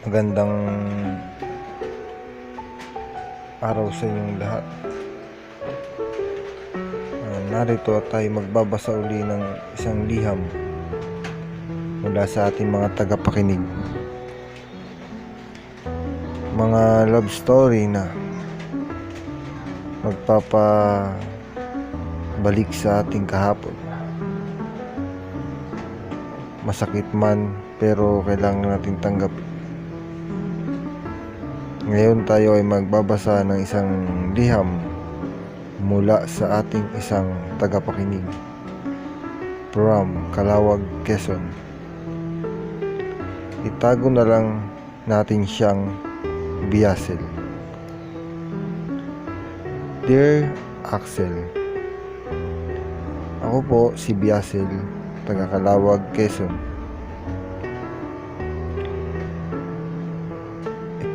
Magandang araw sa inyong lahat. Narito tayo magbabasa uli ng isang liham mula sa ating mga tagapakinig. Mga love story na magpapabalik sa ating kahapon. Masakit man, pero kailangan natin tanggapin. Ngayon tayo ay magbabasa ng isang liham mula sa ating isang tagapakinig from Calawag, Quezon. Itago na lang natin siyang Biasel. Dear Axel, ako po si Biasel, taga Calawag, Quezon.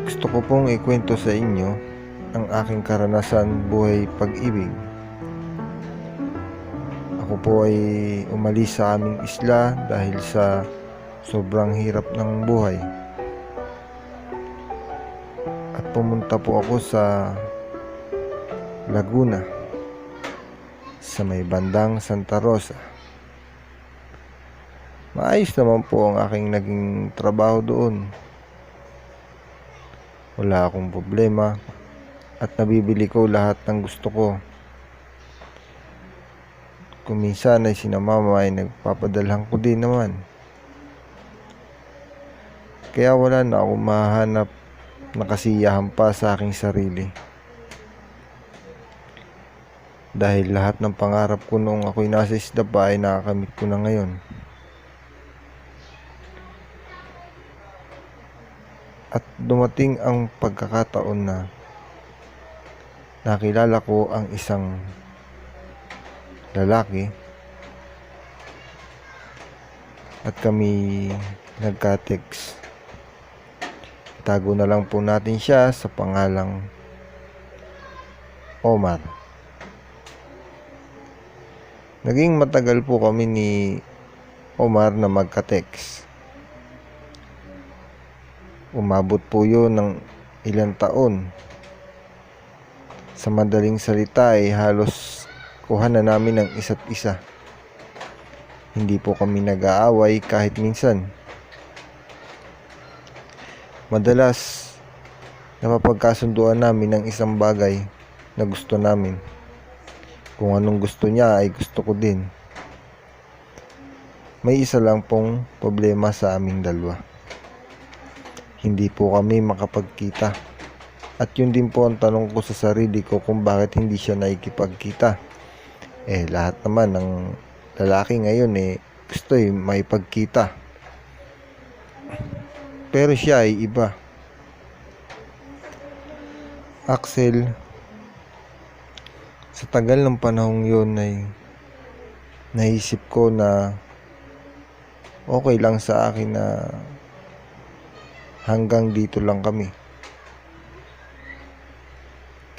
Gusto ko pong ikwento sa inyo ang aking karanasan buhay pag-ibig. Ako po ay umalis sa aming isla dahil sa sobrang hirap ng buhay. At pumunta po ako sa Laguna, sa may bandang Santa Rosa. Maayos naman po ang aking naging trabaho doon. Wala akong problema at nabibili ko lahat ng gusto ko. Kung minsan ay sina mama ay nagpapadalhan ko din naman. Kaya wala na akong mahanap na kasiyahan pa sa aking sarili. Dahil lahat ng pangarap ko noong ako'y nasa isla pa ay nakakamit ko na ngayon. At dumating ang pagkakataon na nakilala ko ang isang lalaki at kami nagka-text. Itago na lang po natin siya sa pangalang Omar. Naging matagal po kami ni Omar na magka-text. Umabot po yun ng ilang taon. Sa madaling salita ay halos kuha na namin ng isa't isa. Hindi po kami nag-aaway kahit minsan. Madalas napapagkasunduan namin ng isang bagay na gusto namin. Kung anong gusto niya ay gusto ko din. May isa lang pong problema sa aming dalawa. Hindi po kami makapagkita. At yun din po ang tanong ko sa sarili ko kung bakit hindi siya nakikipagkita. Lahat naman ng lalaki ngayon gusto maipagkita. Pero siya ay iba. Axel, sa tagal ng panahong yun ay naisip ko na okay lang sa akin na hanggang dito lang kami.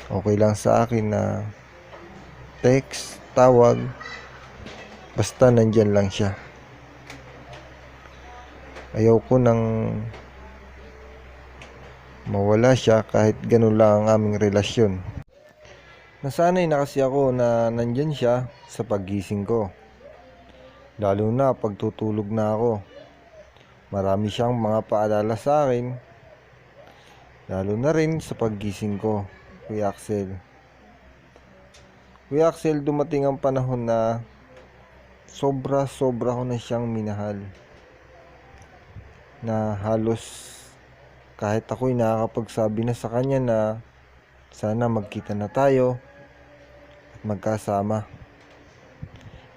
Okay lang sa akin na text, tawag, basta nandyan lang siya. Ayaw ko nang mawala siya kahit ganun lang ang aming relasyon. Nasanay na kasi ako na nandyan siya sa paggising ko. Lalo na pag tutulog na ako. Marami siyang mga paalala sa akin. Lalo na rin sa paggising ko, Kuya Axel. Kuya Axel, dumating ang panahon na sobra ko na siyang minahal. Na halos kahit ako'y nakakapagsabi na sa kanya na sana magkita na tayo at magkasama.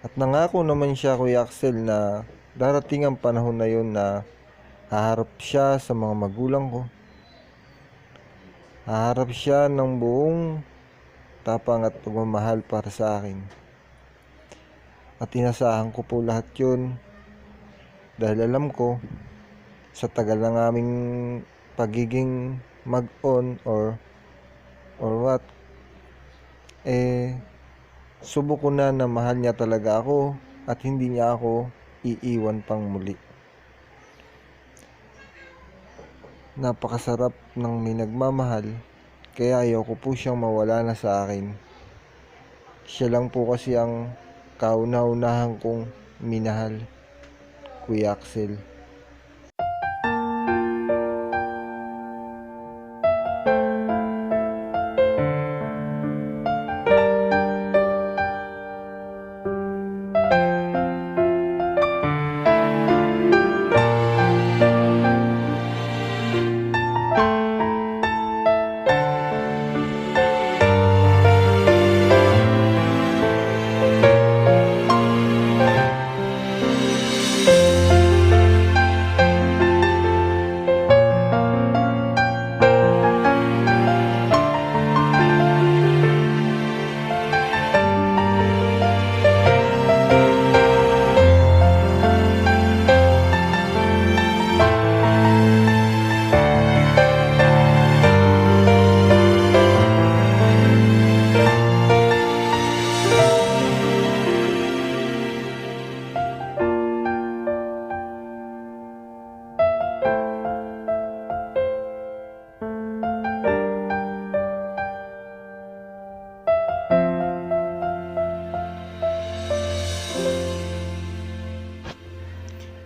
At nangako naman siya, Kuya Axel, na darating ang panahon na yun na haharap siya sa mga magulang ko. Haharap siya ng buong tapang at pagmamahal para sa akin. At inasahan ko po lahat yun dahil alam ko sa tagal ng aming pagiging mag-on or what, subok ko na mahal niya talaga ako at hindi niya ako iiwan pang muli. Napakasarap ng may nagmamahal, kaya ayoko po siyang mawala na sa akin. Siya lang po kasi ang kauna-unahan kong minahal, Kuya Axel.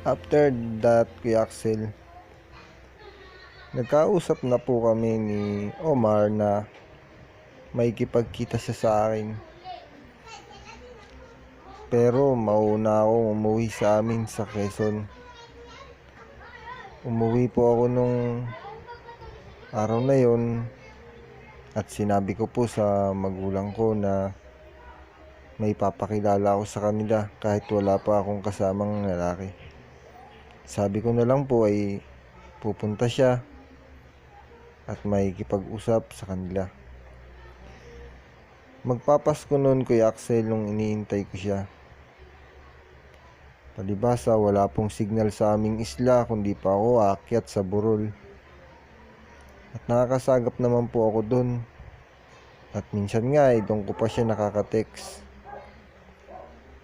After that, Kuya Axel, nagkausap na po kami ni Omar na makikipagkita siya sa akin. Pero mauna akong umuwi sa amin sa Quezon. Umuwi po ako nung araw na yon at sinabi ko po sa magulang ko na may papakilala ako sa kanila kahit wala pa akong kasamang lalaki. Sabi ko na lang po ay pupunta siya at makikipag-usap sa kanila. Magpapasko noon, Kuya Axel, nung iniintay ko siya. Palibasa, wala pong signal sa aming isla kundi pa ako aakyat sa burol. At nakakasagap naman po ako doon. At minsan nga ay doon ko pa siya nakaka-text.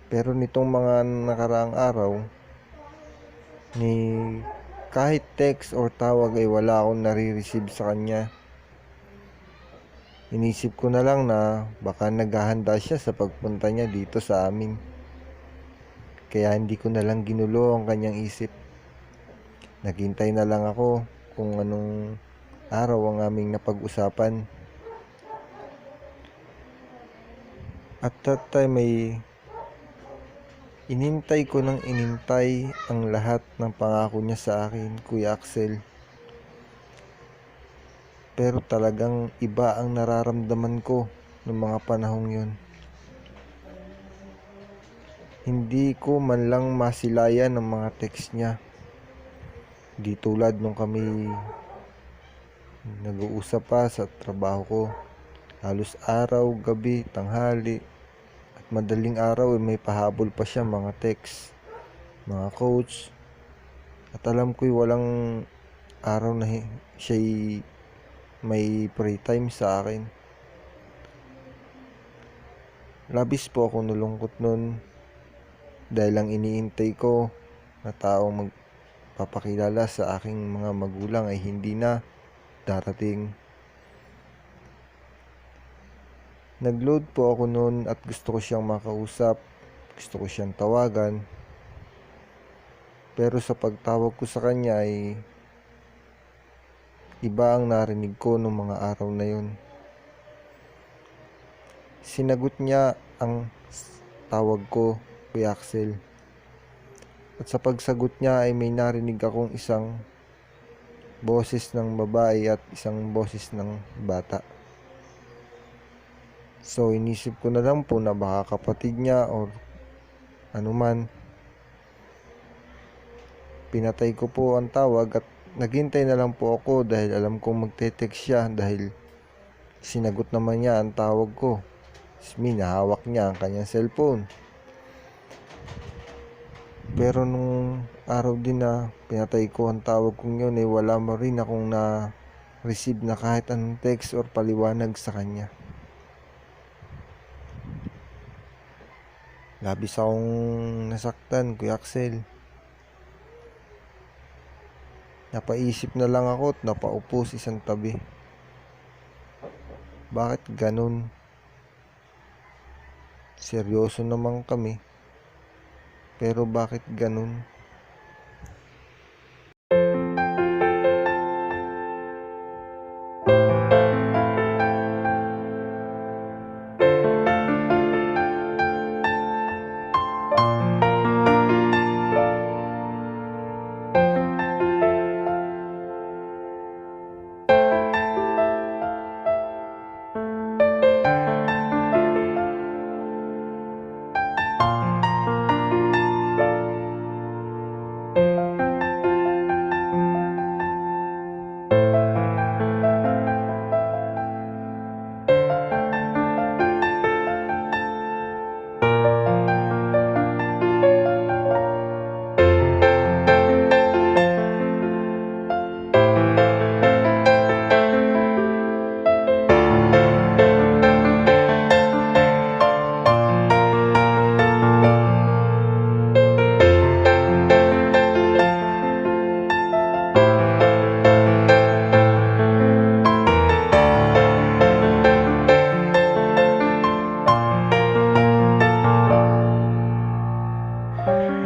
Pero nitong mga nakaraang araw, kahit text or tawag ay wala akong nare-receive sa kanya. Inisip ko na lang na baka naghahanda siya sa pagpunta niya dito sa amin. Kaya hindi ko na lang ginulo ang kanyang isip. Naghintay na lang ako kung anong araw ang aming napag-usapan. At that time ay inintay ko ng inintay ang lahat ng pangako niya sa akin, Kuya Axel. Pero talagang iba ang nararamdaman ko noong mga panahong yun. Hindi ko man lang masilayan ng mga text niya. Di tulad nung kami nag-uusap pa sa trabaho ko. Halos araw, gabi, tanghali, madaling araw may pahabol pa siya mga text, mga coach. At alam ko'y walang araw na siya'y may free time sa akin. Labis po ako nalungkot nun dahil ang iniintay ko na taong magpapakilala sa aking mga magulang ay hindi na darating. Nag-load po ako noon at gusto ko siyang makausap, gusto ko siyang tawagan. Pero sa pagtawag ko sa kanya ay iba ang narinig ko noong mga araw na yun. Sinagot niya ang tawag ko, Kuya Axel. At sa pagsagot niya ay may narinig akong isang boses ng babae at isang boses ng bata. So inisip ko na lang po na baka kapatid niya or anuman. Pinatay ko po ang tawag at naghintay na lang po ako dahil alam kong magte-text siya dahil sinagot naman niya ang tawag ko. Minahawak niya ang kanyang cellphone. Pero nung araw din na pinatay ko ang tawag kong yun, wala mo rin akong na-receive na kahit anong text or paliwanag sa kanya. Labis akong nasaktan, Kuya Axel. Napaisip na lang ako at napaupo sa isang tabi. Bakit ganun? Seryoso naman kami. Pero bakit ganun?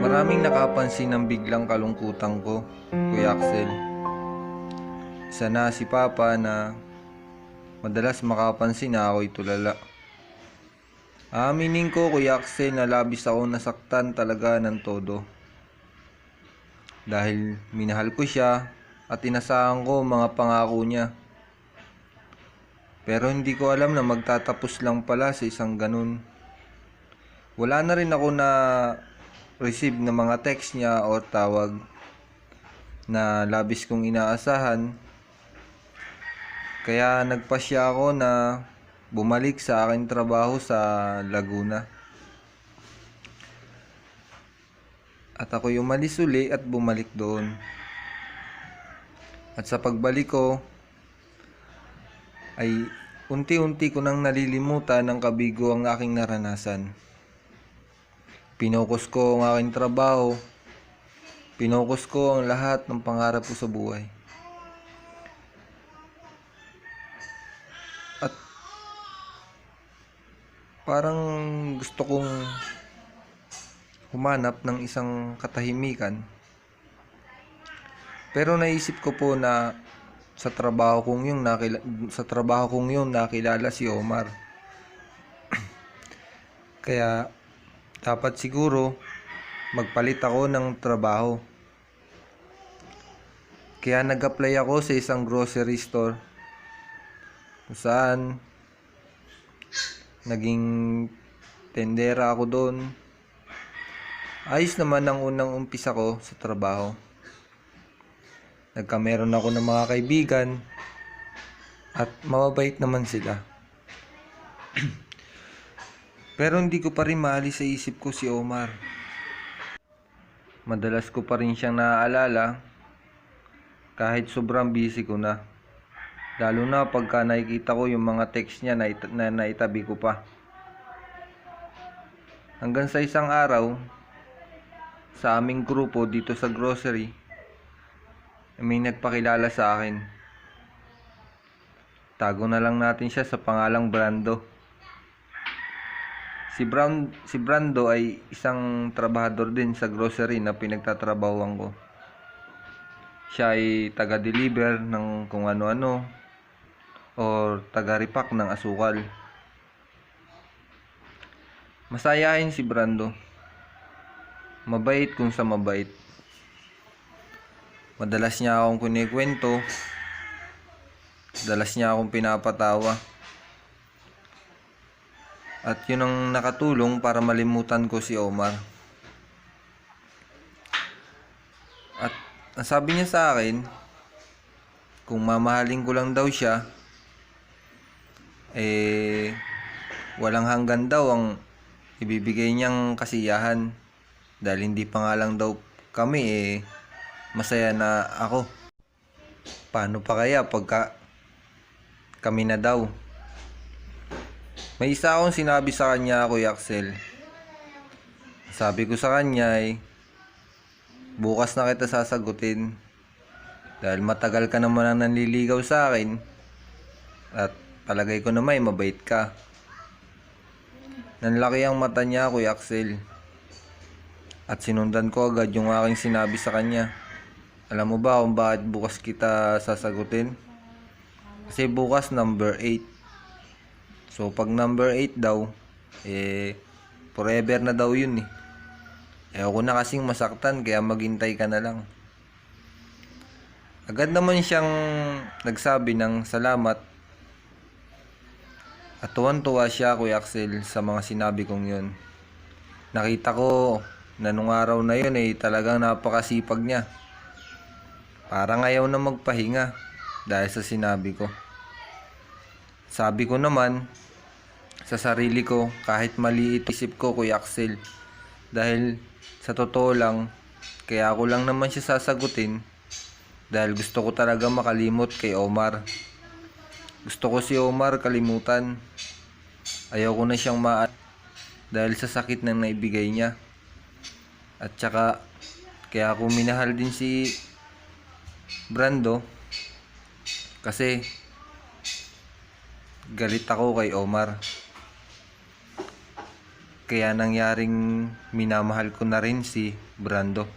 Maraming nakapansin ng biglang kalungkutan ko, Kuya Axel. Isa na si Papa na madalas makapansin na ako'y tulala. Aaminin ko, Kuya Axel, na labis ako nasaktan talaga ng todo. Dahil minahal ko siya at inasahan ko mga pangako niya. Pero hindi ko alam na magtatapos lang pala sa isang ganun. Wala na rin ako na receive na mga text niya o tawag na labis kong inaasahan. Kaya nagpasya ako na bumalik sa aking trabaho sa Laguna. At ako'y umalis uli at bumalik doon. At sa pagbalik ko ay unti-unti ko nang nalilimutan ng kabigo ang aking naranasan. Pinokus ko ang aking trabaho. Pinokus ko ang lahat ng pangarap ko sa buhay. At parang gusto kong humanap ng isang katahimikan. Pero naisip ko po na sa trabaho kong yung nakilala si Omar. Kaya dapat siguro magpalit ako ng trabaho. Kaya nag-apply ako sa isang grocery store kung saan naging tendera ako doon. Ayos naman ang unang umpisa ko sa trabaho. Nagkameron ako ng mga kaibigan at mababait naman sila. Pero hindi ko pa rin maalis sa isip ko si Omar. Madalas ko pa rin siyang naaalala kahit sobrang busy ko na. Lalo na pagka nakikita ko yung mga text niya na naitabi ko pa. Hanggang sa isang araw, sa aming grupo dito sa grocery, may nagpakilala sa akin. Tago na lang natin siya sa pangalang Brando. Si Brando ay isang trabahador din sa grocery na pinagtatrabahuan ko. Siya ay taga-deliver ng kung ano-ano o taga-repack ng asukal. Masayahin si Brando. Mabait kung sa mabait. Madalas niya akong kinikwento. Madalas niya akong pinapatawa. At yun ang nakatulong para malimutan ko si Omar. At sabi niya sa akin, kung mamahalin ko lang daw siya, walang hanggan daw ang ibibigay niyang kasiyahan. Dahil hindi pa nga lang daw kami, masaya na ako. Paano pa kaya pagka kami na daw? May isa akong sinabi sa kanya, Kuya Axel. Sabi ko sa kanya bukas na kita sasagutin. Dahil matagal ka naman ang nanliligaw sa akin at palagay ko naman mabait ka. Nanlaki ang mata niya, Kuya Axel. At sinundan ko agad yung aking sinabi sa kanya. Alam mo ba kung bakit bukas kita sasagutin? Kasi bukas number 8. So pag number 8 daw, forever na daw yun eh. Ayoko na kasing masaktan kaya maghintay ka na lang. Agad naman siyang nagsabi ng salamat. At tuwan-tuwa siya, Kuya Axel, sa mga sinabi kong yun. Nakita ko na nung araw na yun talagang napakasipag niya. Parang ayaw na magpahinga dahil sa sinabi ko. Sabi ko naman sa sarili ko, kahit maliit isip ko, Kuya Axel, dahil sa totoo lang, kaya ako lang naman siya sasagutin dahil gusto ko talaga makalimot kay Omar. Gusto ko si Omar kalimutan. Ayaw ko na siyang dahil sa sakit na naibigay niya. At saka kaya ako minahal din si Brando kasi galit ako kay Omar. Kaya nangyaring minamahal ko na rin si Brando.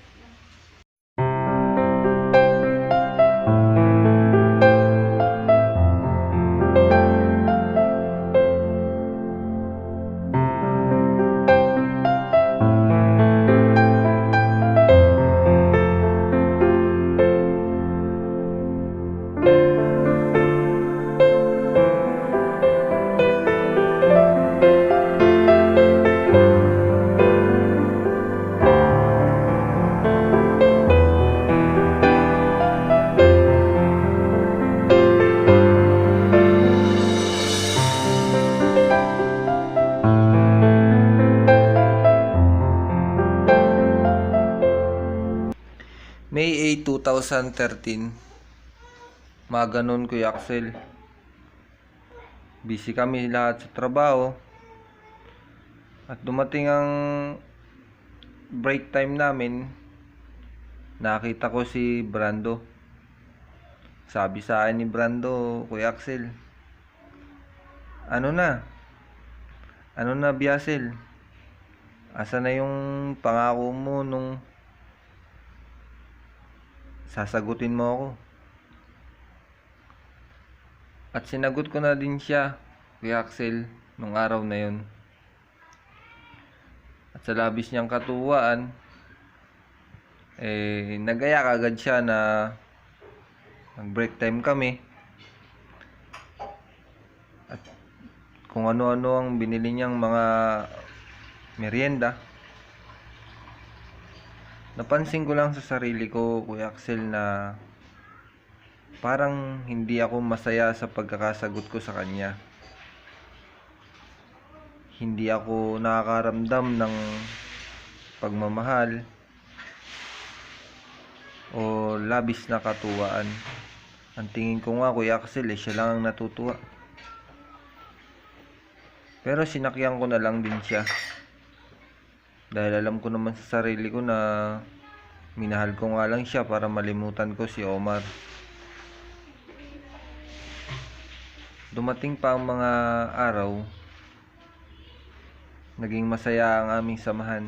May 8, 2013. Mga ganun, Kuya Axel. Busy kami lahat sa trabaho. At dumating ang break time namin. Nakita ko si Brando. Sabi sa akin ni Brando, Kuya Axel, Ano na, Biasel? Asa na yung pangako mo nung sasagutin mo ako? At sinagot ko na din siya, Kuya Axel, nung araw na yun. At sa labis niyang katuwaan, nagaya kagad siya na mag-break time kami. At kung ano-ano ang binili niyang mga merienda. Napansin ko lang sa sarili ko, Kuya Axel, na parang hindi ako masaya sa pagkakasagot ko sa kanya. Hindi ako nakakaramdam ng pagmamahal o labis na katuwaan. Ang tingin ko nga, Kuya Axel, siya lang ang natutuwa. Pero sinakyan ko na lang din siya. Dahil alam ko naman sa sarili ko na minahal ko nga lang siya para malimutan ko si Omar. Dumating pa ang mga araw, naging masaya ang aming samahan.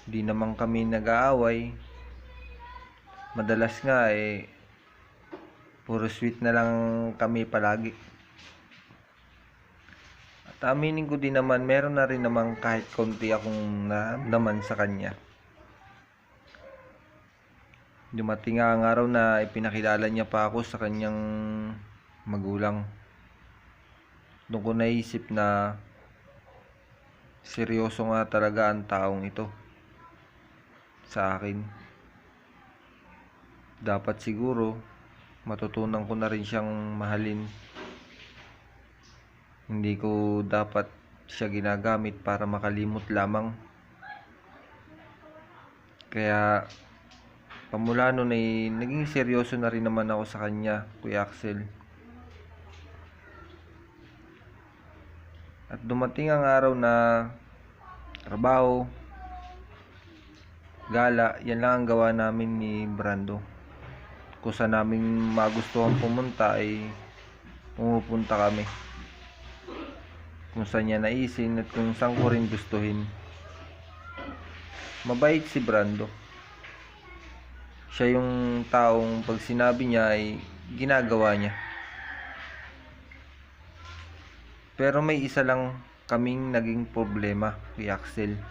Di naman kami nag-aaway. Madalas nga puro sweet na lang kami palagi. At aminin ko din naman, meron na rin naman kahit konti akong naman sa kanya. Dumating nga ang araw na ipinakilala niya pa ako sa kanyang magulang. Doon ko naisip na seryoso nga talaga ang taong ito sa akin. Dapat siguro matutunan ko na rin siyang mahalin. Hindi ko dapat siya ginagamit para makalimot lamang. Kaya pamula noon naging seryoso na rin naman ako sa kanya, Kuya Axel. At dumating ang araw na trabaho, gala, yan lang ang gawa namin ni Brando. kung saan namin magustuhan pumunta ay pumupunta kami. Kung saan niya naisin at kung saan ko rin gustuhin. Mabait si Brando. Siya yung taong pag sinabi niya ay ginagawa niya. Pero may isa lang kaming naging problema kay Axel.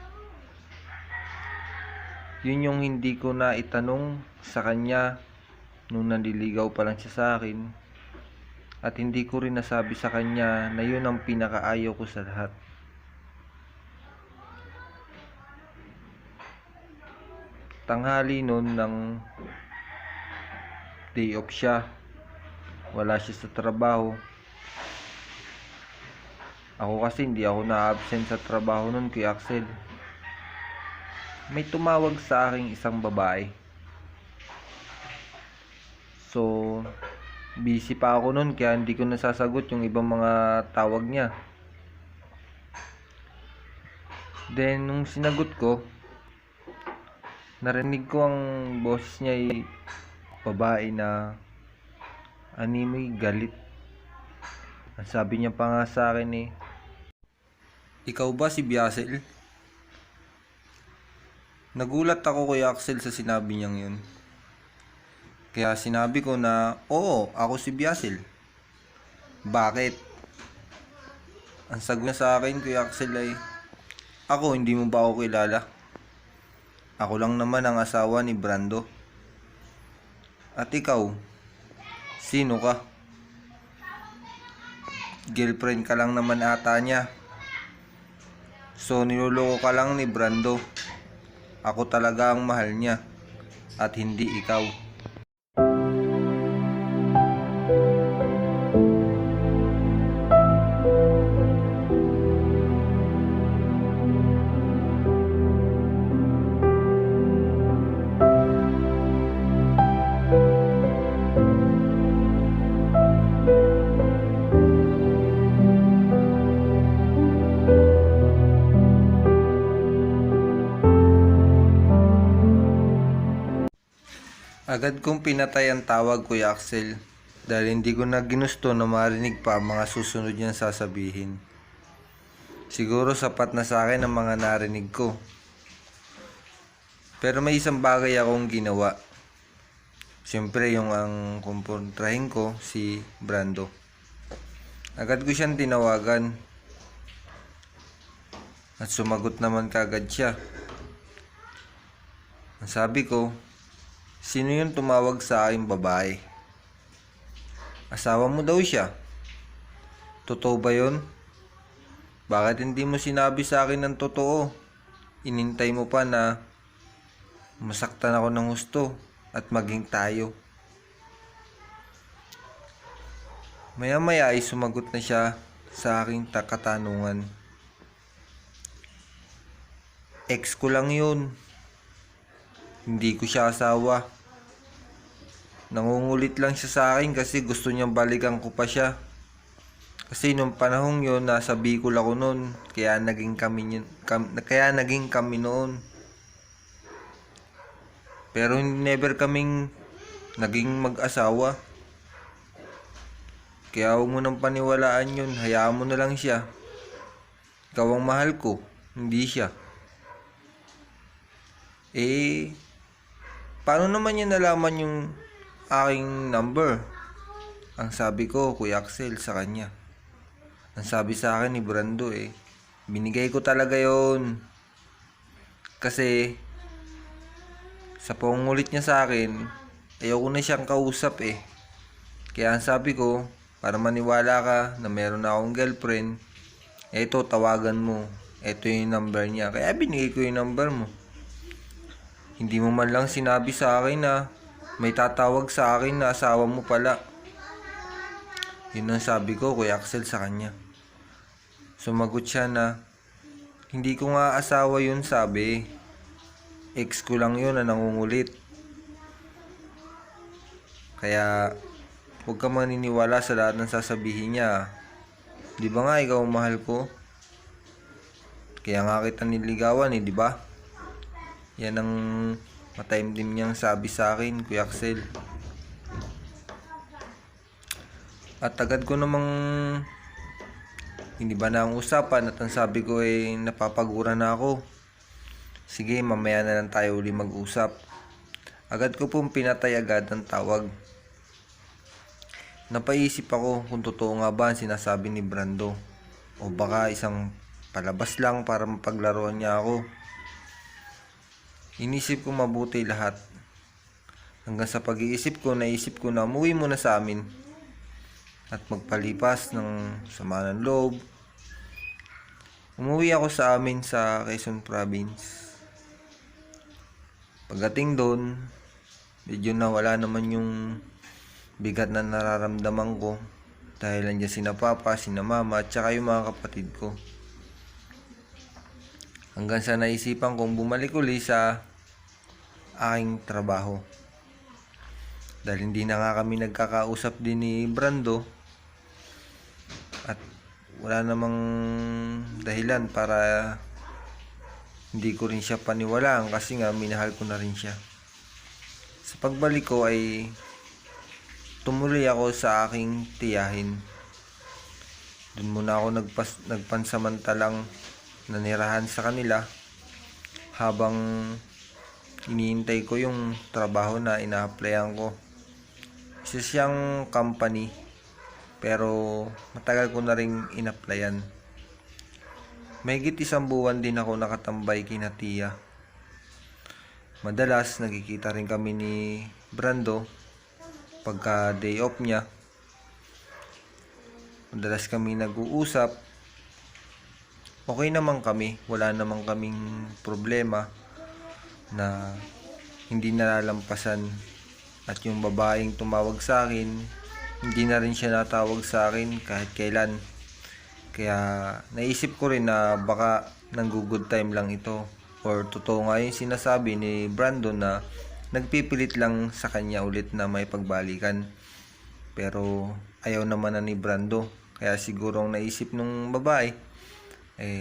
Yun yung hindi ko na itanong sa kanya nung nandiligaw pa lang siya sa akin. At hindi ko rin nasabi sa kanya na yun ang pinakaayaw ko sa lahat. Tanghali noon ng day off siya. Wala siya sa trabaho. Ako kasi hindi ako na-absent sa trabaho noon kay Axel. May tumawag sa aking isang babae. So, busy pa ako noon kaya hindi ko nasasagot yung ibang mga tawag niya. Then, nung sinagot ko, narinig ko ang boses niya ay babae na animoy galit. Ang sabi niya pa nga sa akin eh, "Ikaw ba si Biasel?" Nagulat ako kay Axel sa sinabi niyang yun. Kaya sinabi ko na, "Oo, ako si Biasel." "Bakit?" Ang sagot niya sa akin kay Axel ay, "Ako, hindi mo ba ako kilala? Ako lang naman ang asawa ni Brando. At ikaw, sino ka? Girlfriend ka lang naman ata niya. So niloloko ka lang ni Brando. Ako talaga ang mahal niya at hindi ikaw." Agad kong pinatay ang tawag, Kuya Axel, dahil hindi ko na ginusto na marinig pa ang mga susunod niyang sasabihin. Siguro sapat na sa akin ang mga narinig ko. Pero may isang bagay akong ginawa. Siyempre yung ang kumpontrahin ko si Brando. Agad ko siyang tinawagan. At sumagot naman kagad siya. Ang sabi ko, "Sino yung tumawag sa aking babae?" "Asawa mo daw siya." "Totoo ba yun? Bakit hindi mo sinabi sa akin ng totoo? Inintay mo pa na masaktan ako ng gusto at maging tayo." Maya-maya ay sumagot na siya sa aking katanungan. "Ex ko lang yun. Hindi ko siya asawa. Nangungulit lang siya sa akin kasi gusto niyang balikan ko pa siya. Kasi nung panahong yon nasa Bicol ako noon, kaya naging kami noon. Pero never kaming naging mag-asawa. Kaya huwag mo nang paniwalaan yun, hayaan mo na lang siya. Ikaw ang mahal ko, hindi siya." "Eh, paano naman niya nalaman yung aking number?" Ang sabi ko, Kuya Axel, sa kanya. Ang sabi sa akin ni Brando eh, binigay ko talaga yon. Kasi sa pangungulit niya sa akin, ayoko na siyang kausap eh. Kaya ang sabi ko, para maniwala ka na meron na akong girlfriend, eto tawagan mo. Eto yung number niya. Kaya binigay ko yung number mo. Hindi mo man lang sinabi sa akin na may tatawag sa akin na asawa mo pala. Yun ang sabi ko, Kuya Axel, sa kanya. Sumagot siya na, "Hindi ko nga asawa yun, sabi. Ex ko lang yun na nangungulit. Kaya huwag ka maniniwala sa lahat ng sasabihin niya. Di ba nga ikaw ang mahal ko? Kaya nga kita niligawan eh, di ba?" Yan ang mataimtim niyang sabi sa akin, Kuya Axel. At agad ko namang hindi ba na ang usapan at ang sabi ko ay napapagura na ako. Sige, mamaya na lang tayo uli mag-usap. Agad ko pong pinatay agad ang tawag. Napaisip ako kung totoo nga ba ang sinasabi ni Brando o baka isang palabas lang para mapaglaruan niya ako. Inisip ko mabuti lahat. Hanggang sa pag-iisip ko, naisip ko na umuwi muna sa amin at magpalipas ng sama ng loob. Umuwi ako sa amin sa Quezon Province. Pagdating doon, medyo nawala naman yung bigat na nararamdaman ko dahil nandiyan sina papa, sina mama at saka yung mga kapatid ko. Hanggang sa naisipan kong bumalik uli sa aking trabaho. Dahil hindi na nga kami nagkakausap din ni Brando at wala namang dahilan para hindi ko rin siya paniwalaan kasi nga minahal ko na rin siya. Sa pagbalik ko ay tumuloy ako sa aking tiyahin. Doon muna ako nagpansamantalang nanirahan sa kanila habang iniintay ko yung trabaho na ina-applyan ko. Isa siyang company pero matagal ko na ring in-applyan. Mahigit 1 buwan din ako nakatambay kina tiya. Madalas nagkikita rin kami ni Brando pagka day off niya. Madalas kami nag-uusap. Okay naman kami, wala naman kaming problema na hindi nalalampasan. At yung babaeng tumawag sa akin, hindi na rin siya natawag sa akin kahit kailan. Kaya naisip ko rin na baka nang-good time lang ito. Or totoo nga yung sinasabi ni Brandon na nagpipilit lang sa kanya ulit na may pagbalikan. Pero ayaw naman na ni Brando. Kaya siguro ang naisip nung babae,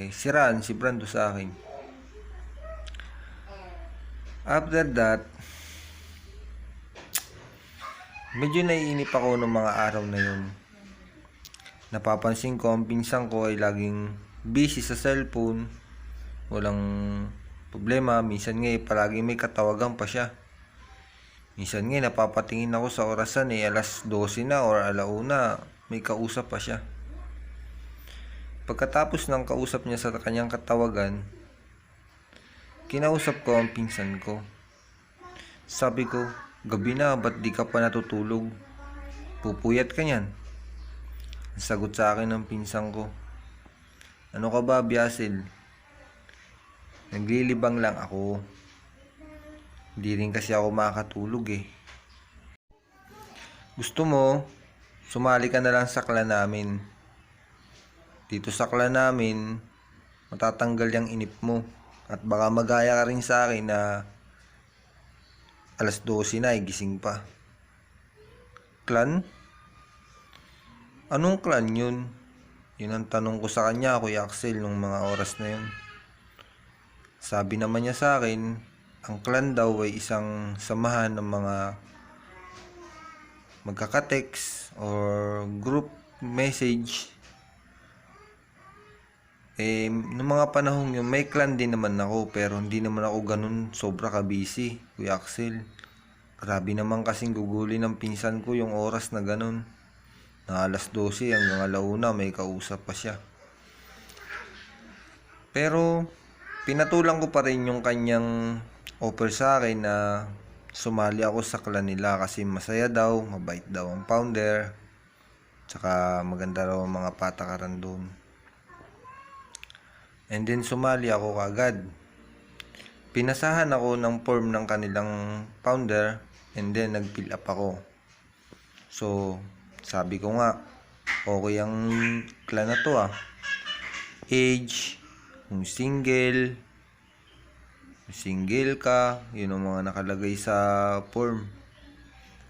siraan si Brando sa akin. After that, medyo naiinip ako ng mga araw na yun. Napapansin ko ang pinsan ko ay laging busy sa cellphone. Walang problema. Minsan nga palagi may katawagan pa siya. Minsan nga napapatingin ako sa orasan alas 12 na or alauna, may kausap pa siya. Pagkatapos ng kausap niya sa kanyang katawagan, kinausap ko ang pinsan ko. Sabi ko, gabi na, ba't di ka pa natutulog? Pupuyat ka niyan. Ang sagot sa akin ng pinsan ko, ano ka ba, Biasil? Naglilibang lang ako. Hindi rin kasi ako makakatulog Gusto mo, sumali ka na lang sa clan namin. Dito sa clan namin, matatanggal yung inip mo. At baka magaya ka rin sa akin na alas 12 na, gising pa. Clan? Anong clan yun? Yun ang tanong ko sa kanya, Kuya Axel, nung mga oras na yun. Sabi naman niya sa akin, ang clan daw ay isang samahan ng mga magkaka-text or group message. Noong mga panahon yun, may clan din naman ako, pero hindi naman ako ganun sobra ka-busy, Kuya Axel. Grabe naman kasing guguli ng pinsan ko yung oras na ganun. Na alas 12 hanggang alauna may kausap pa siya. Pero pinatulan ko pa rin yung kanyang offer sa akin na sumali ako sa clan nila kasi masaya daw, mabait daw ang founder, tsaka maganda daw ang mga patakaran doon. And then sumali ako kagad. Pinasahan ako ng form ng kanilang founder and then nag-fill up ako. So sabi ko nga, okay ang clan na to Age, kung single ka, yun ang mga nakalagay sa form.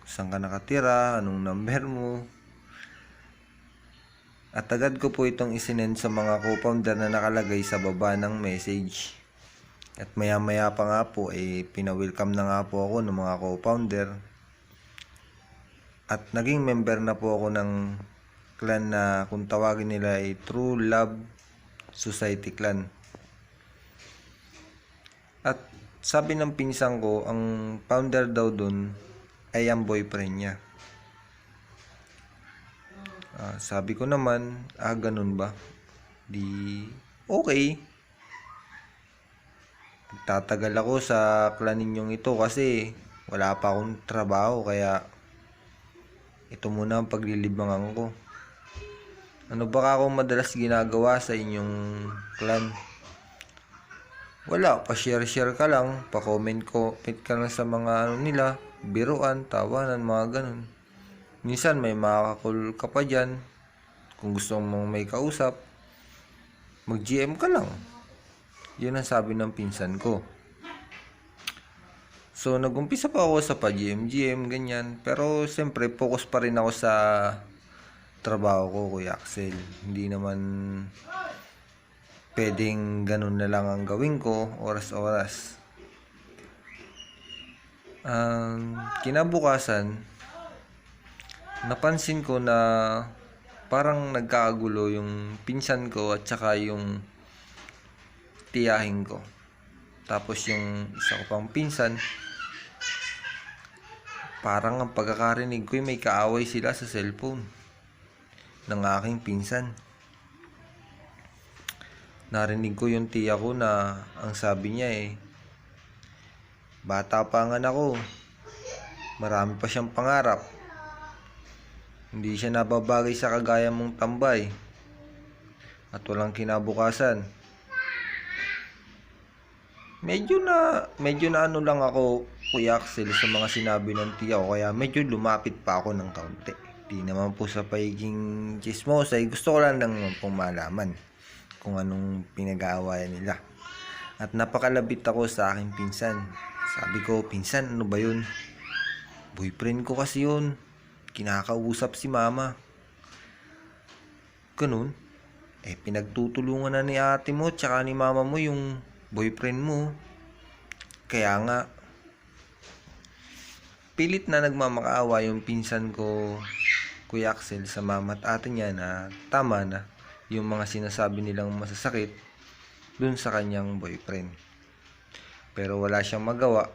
Saan ka nakatira, anong number mo. At agad ko po itong isinend sa mga co-founder na nakalagay sa baba ng message. At maya maya pa nga po, pinawelcome na nga po ako ng mga co-founder. At naging member na po ako ng clan na kung tawagin nila ay True Love Society Clan. At sabi ng pinsan ko, ang founder daw dun ay ang boyfriend niya. Sabi ko naman, ganun ba? Di okay. Tatagal ako sa clan ninyong ito kasi wala pa akong trabaho, kaya ito muna ang paglilibangan ko. Ano ba ako madalas ginagawa sa inyong clan? Wala, pa-share ka lang, pa-comment ka lang sa mga nila, biruan, tawanan, mga ganun. Minsan may makakakul ka pa dyan. Kung gusto mong may kausap, mag-GM ka lang. Yun ang sabi ng pinsan ko. So, nag-umpisa pa ako sa pa-GM, ganyan. Pero, siyempre, focus pa rin ako sa trabaho ko, Kuya Axel. Hindi naman pwedeng ganun na lang ang gawin ko, oras-oras. Kinabukasan, napansin ko na parang nagkakagulo yung pinsan ko at saka yung tiyahin ko. Tapos yung isa ko pang pinsan, parang ang pagkakarinig ko may kaaway sila sa cellphone ng aking pinsan. Narinig ko yung tiya ko na ang sabi niya bata pa ang anak ko, marami pa siyang pangarap, hindi siya nababagay sa kagaya mong tambay at walang kinabukasan. Medyo na ano lang ako, Kuya Axel, sa mga sinabi ng tiya ko, kaya medyo lumapit pa ako ng kaunti. Di naman po sa pagiging chismosa, gusto ko lang pong malaman kung anong pinag-aawayan nila. At napakalabit ako sa aking pinsan. Sabi ko, pinsan, ano ba yun? Boyfriend ko kasi yun. Kinakausap si mama. Ganun. Pinagtutulungan na ni ate mo tsaka ni mama mo yung boyfriend mo. Kaya nga, pilit na nagmamakaawa yung pinsan ko, Kuya Axel, sa mama at ate niya na tama na yung mga sinasabi nilang masasakit dun sa kanyang boyfriend. Pero wala siyang magawa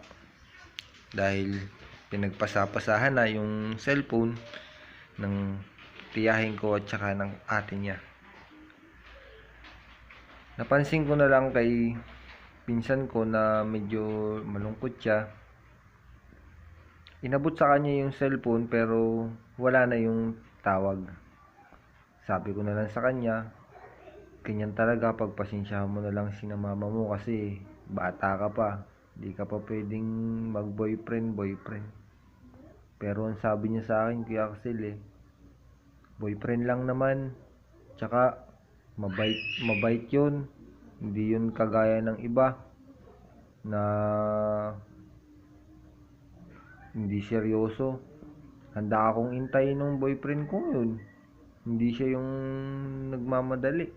dahil pinagpasapasahan na yung cellphone ng tiyahin ko at saka ng ate niya. Napansin ko na lang kay pinsan ko na medyo malungkot siya. Inabot sa kanya yung cellphone pero wala na yung tawag. Sabi ko na lang sa kanya, ganyan talaga, pagpasensyahan mo na lang si mama mo kasi bata ka pa. Di ka pa pwedeng mag-boyfriend. Pero ang sabi niya sa akin, Kuya Axel, boyfriend lang naman. Tsaka, mabait yun. Hindi yun kagaya ng iba na hindi seryoso. Handa akong intayin ng boyfriend ko yun. Hindi siya yung nagmamadali.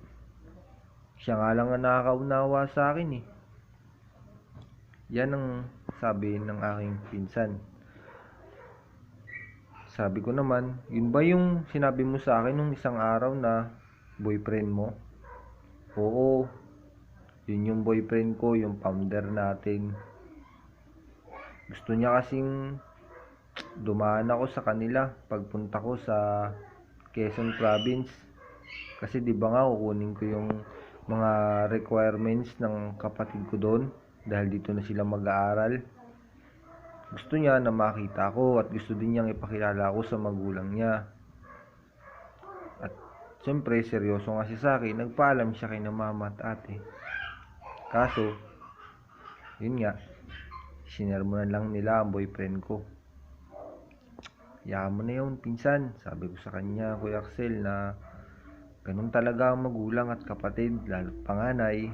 Siya nga lang ang nakakaunawa sa akin Yan ang sabi ng aking pinsan. Sabi ko naman, yun ba yung sinabi mo sa akin nung isang araw na boyfriend mo? Oo, yun yung boyfriend ko, yung founder natin. Gusto niya kasing dumaan ako sa kanila pagpunta ko sa Quezon Province. Kasi di ba nga kukunin ko yung mga requirements ng kapatid ko doon dahil dito na sila mag-aaral. Gusto niya na makita ko at gusto din niyang ipakilala ako sa magulang niya. At siyempre, seryoso nga siya sa akin. Nagpaalam siya kay na mama at ate. Kaso, yun nga, sinermonan lang nila ang boyfriend ko. Hayaan mo na yun, pinsan. Sabi ko sa kanya, Kuya Axel, na ganun talaga ang magulang at kapatid, lalo't panganay.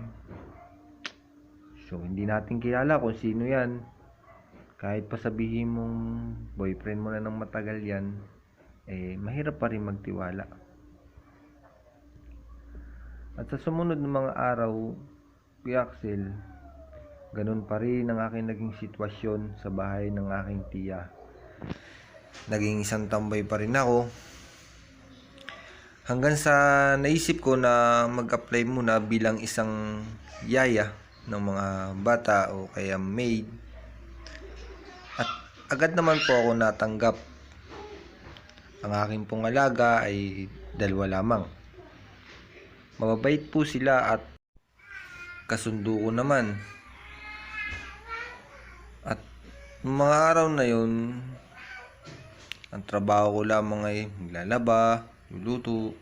So, hindi natin kilala kung sino yan. Kahit pa sabihin mong boyfriend mo na ng matagal yan, mahirap pa rin magtiwala. At sa sumunod ng mga araw, Kuya Axel, ganun pa rin ang aking naging sitwasyon sa bahay ng aking tiya. Naging isang tambay pa rin ako. Hanggang sa naisip ko na mag-apply muna bilang isang yaya ng mga bata o kaya maid. At agad naman po ako natanggap. Ang aking pong alaga ay 2 lamang. Mababait po sila at kasundo ko naman. At mga araw na yun, ang trabaho ko lamang ay maglalaba, luluto.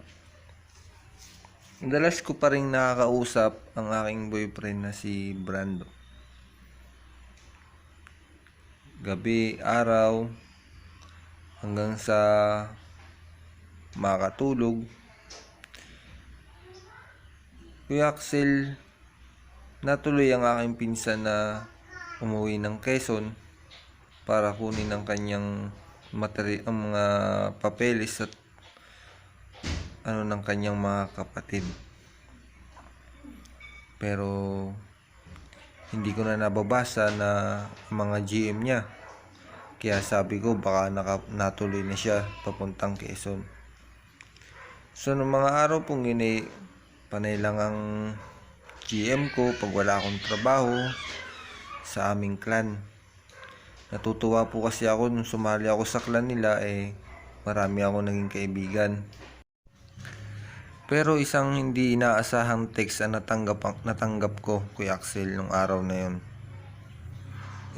Madalas ko pa rin nakakausap ang aking boyfriend na si Brando. Gabi, araw, hanggang sa makatulog. Kuya Axel, natuloy ang aking pinsan na umuwi ng Quezon para kunin ang kanyang ang mga papeles at ng kanyang mga kapatid. Pero hindi ko na nababasa na mga GM niya. Kaya sabi ko baka natuloy na siya papuntang Quezon. So nung mga araw pong yun panay lang ang GM ko pag wala akong trabaho sa aming clan. Natutuwa po kasi ako nung sumali ako sa clan nila, marami ako naging kaibigan. Pero isang hindi inaasahang text ang natanggap ko, Kuya Axel, nung araw na yun.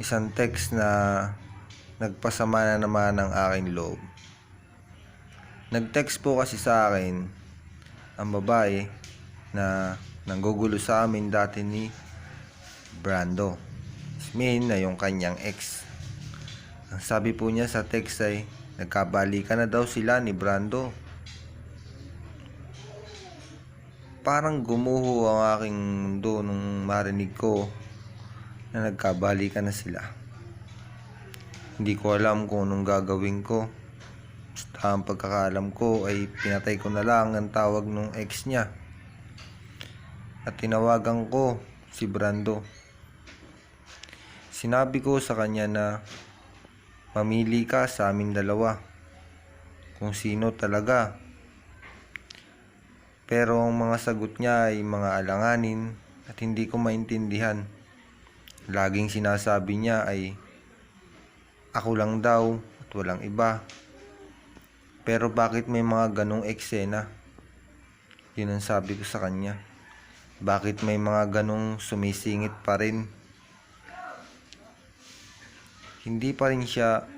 Isang text na nagpasama na naman ng aking loob. Nag-text po kasi sa akin ang babae na nanggugulo sa amin dati ni Brando. Ismin na yung kanyang ex. Ang sabi po niya sa text ay nagkabalikan na daw sila ni Brando. Parang gumuho ang aking mundo nung marinig ko na nagkabalikan na sila. Hindi ko alam kung anong gagawin ko. Basta ang pagkakaalam ko ay pinatay ko na lang ang tawag ng ex niya. At tinawagan ko si Brando. Sinabi ko sa kanya na mamili ka sa aming dalawa kung sino talaga. Pero ang mga sagot niya ay mga alanganin at hindi ko maintindihan. Laging sinasabi niya ay ako lang daw at walang iba. Pero bakit may mga ganong eksena? Yun ang sabi ko sa kanya. Bakit may mga ganong sumisingit pa rin? Hindi pa rin siya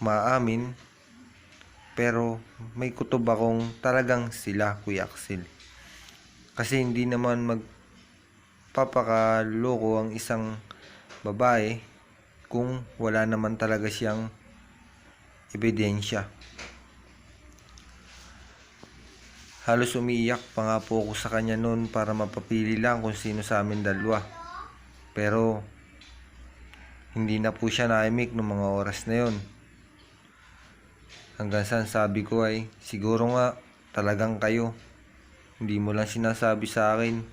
maamin. Pero may kutob akong talagang sila, Kuya Axel. Kasi hindi naman magpapakaloko ang isang babae kung wala naman talaga siyang ebidensya. Halos umiiyak pa nga po ako sa kanya noon para mapapili lang kung sino sa amin dalawa. Pero hindi na po siya naimik noong mga oras na yon. Hanggang saan sabi ko ay siguro nga talagang kayo. Hindi mo lang sinasabi sa akin.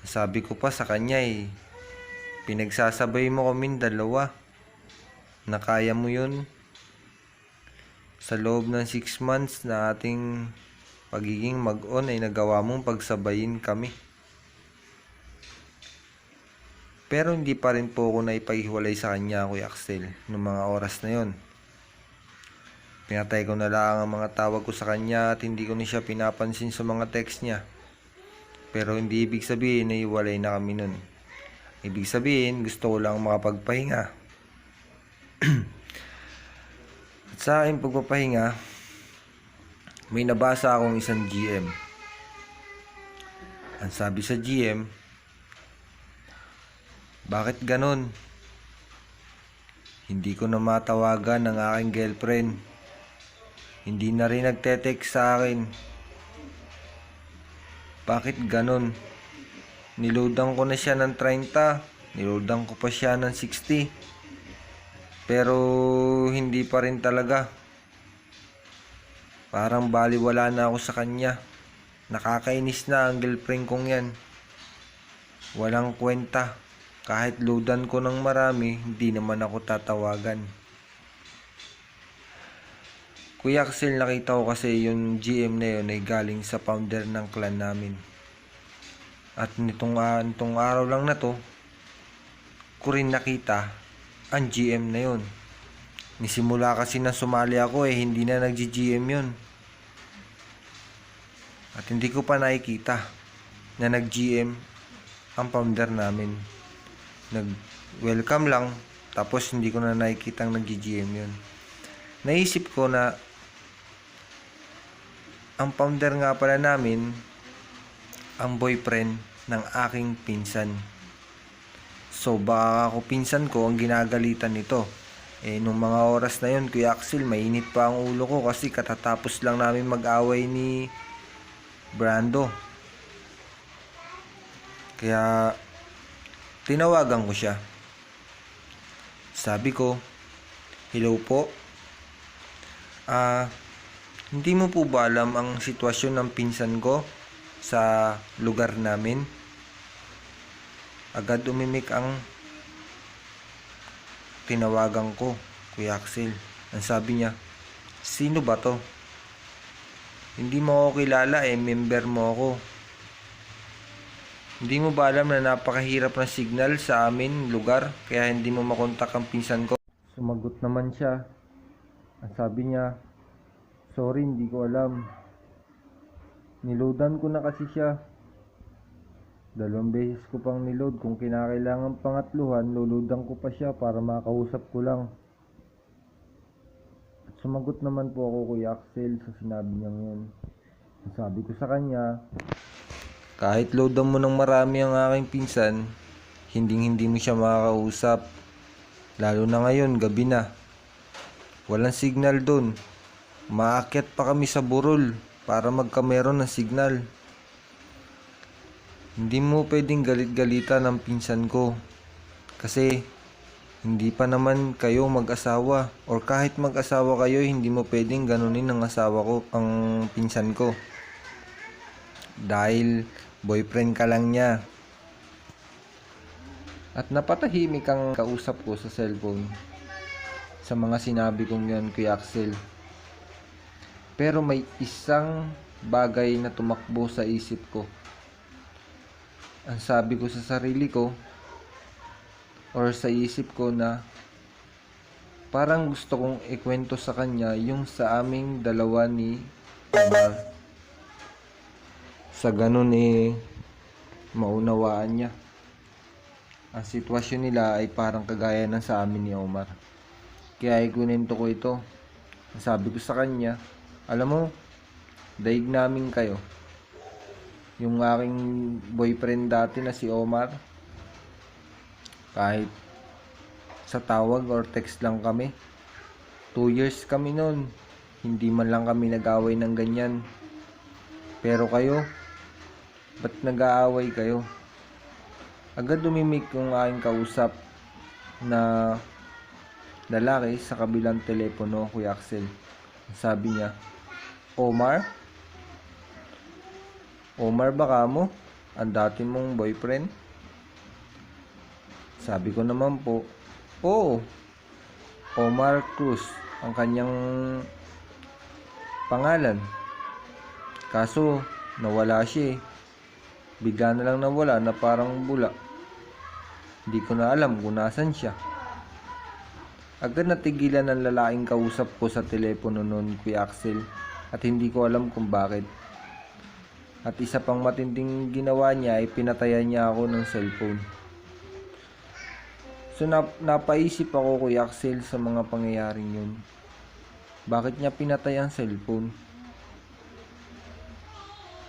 Sabi ko pa sa kanya pinagsasabay mo kaming dalawa. Na kaya mo yun. Sa loob ng 6 months na ating pagiging mag-on ay nagawa mong pagsabayin kami. Pero hindi pa rin po ako naipaghiwalay sa kanya, Kuya Axel, noong mga oras na yon. Pinatay ko na lang ang mga tawag ko sa kanya at hindi ko na siya pinapansin sa mga text niya. Pero hindi ibig sabihin na iwalay na kami nun. Ibig sabihin, gusto ko lang makapagpahinga. At sa aking pagpapahinga, may nabasa akong isang GM. Ang sabi sa GM, bakit ganon? Hindi ko na matawagan ang aking girlfriend. Hindi na rin nagte-text sa akin. Bakit ganon? Niloadan ko na siya ng 30. Niloadan ko pa siya ng 60. Pero hindi pa rin talaga. Parang baliwala na ako sa kanya. Nakakainis na ang girlfriend kong yan. Walang kwenta. Kahit loadan ko ng marami, hindi naman ako tatawagan. Kuya Axel, nakita ko kasi yung GM na yun ay galing sa founder ng clan namin. At nitong araw lang na to, ko rin nakita ang GM na yun. Nisimula kasi na sumali ako hindi na nag-GM yun. At hindi ko pa nakikita na nag-GM ang founder namin. Nag-welcome lang, tapos hindi ko na nakikita ang nag-GM yun. Naisip ko na ang founder nga pala namin ang boyfriend ng aking pinsan. So baka ako pinsan ko ang ginagalitan nito. Nung mga oras na yun, Kuya Axel, mainit pa ang ulo ko kasi katatapos lang namin mag-away ni Brando. Kaya tinawagan ko siya. Sabi ko, "Hello po. Hindi mo po ba alam ang sitwasyon ng pinsan ko sa lugar namin?" Agad umimik ang tinawagan ko, Kuya Axel. Ang sabi niya, "Sino ba to? Hindi mo ako kilala member mo ako. Hindi mo ba alam na napakahirap ng signal sa amin lugar, kaya hindi mo makontak ang pinsan ko?" Sumagot naman siya. Ang sabi niya, "Sorry, hindi ko alam. Niloadan ko na kasi siya. 2 beses ko pang niload. Kung kinakailangan pangatluhan, luludan ko pa siya para makausap ko lang." At sumagot naman po ako, Kuya Axel, sa sinabi niyang yun. Sabi ko sa kanya, kahit loadan mo ng marami ang aking pinsan, hindi mo siya makakausap. Lalo na ngayon, gabi na. Walang signal doon. Maakyat pa kami sa burol para magkameron ng signal. Hindi mo pwedeng galit-galitan ng pinsan ko. Kasi hindi pa naman kayo mag-asawa. Or kahit mag-asawa kayo, hindi mo pwedeng ganunin ng asawa ko, ang pinsan ko. Dahil boyfriend ka lang niya. At napatahimik ang kausap ko sa cellphone sa mga sinabi kong yun, Kuya Axel. Pero may isang bagay na tumakbo sa isip ko. Ang sabi ko sa sarili ko, or sa isip ko, na parang gusto kong ikwento sa kanya yung sa aming dalawa ni Omar. Sa ganun maunawaan niya. Ang sitwasyon nila ay parang kagaya ng sa amin ni Omar. Kaya ikunento ko ito. Sabi ko sa kanya, alam mo, daig namin kayo. Yung aking boyfriend dati na si Omar, kahit sa tawag or text lang kami, 2 years kami nun, hindi man lang kami nag-away ng ganyan. Pero kayo, ba't nag-aaway kayo? Agad umimik yung aking kausap na lalaki sa kabilang telepono, Kuya Axel. Sabi niya, Omar? Omar ba kamo? Ang dati mong boyfriend? Sabi ko naman po, oo, Omar Cruz ang kanyang pangalan. Kaso nawala siya Bigla na lang nawala na parang bula. Hindi ko na alam kung nasan siya. Agad natigilan ng lalaking kausap ko sa telepono noon, Kuya Axel, at hindi ko alam kung bakit. At isa pang matinding ginawa niya ay pinatayan niya ako ng cellphone. So napaisip ako, Kuya Axel, sa mga pangyayaring yun. Bakit niya pinatay ang cellphone?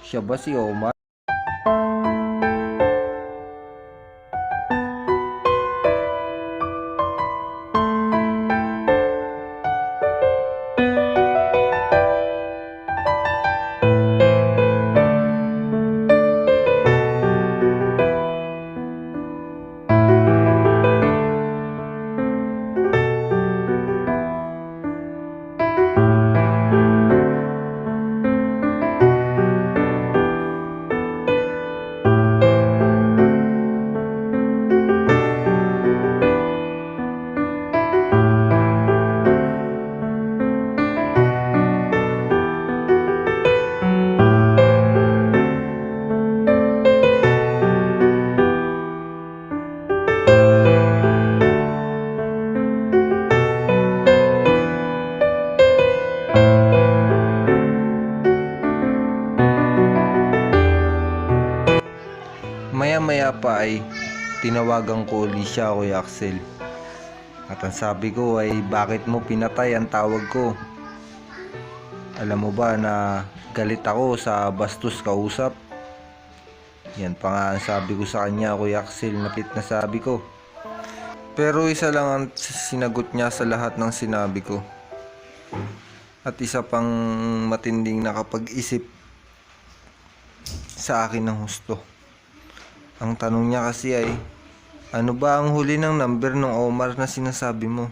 Siya ba si Omar? maya pa ay tinawagan ko uli siya, Kuya Axel. At ang sabi ko ay, bakit mo pinatay ang tawag ko? Alam mo ba na galit ako sa bastos kausap? Yan pa nga ang sabi ko sa kanya, Kuya Axel, napit na sabi ko. Pero isa lang ang sinagot niya sa lahat ng sinabi ko. At isa pang matinding nakapag-isip sa akin ng husto. Ang tanong niya kasi ay, ano ba ang huli ng number ng Omar na sinasabi mo?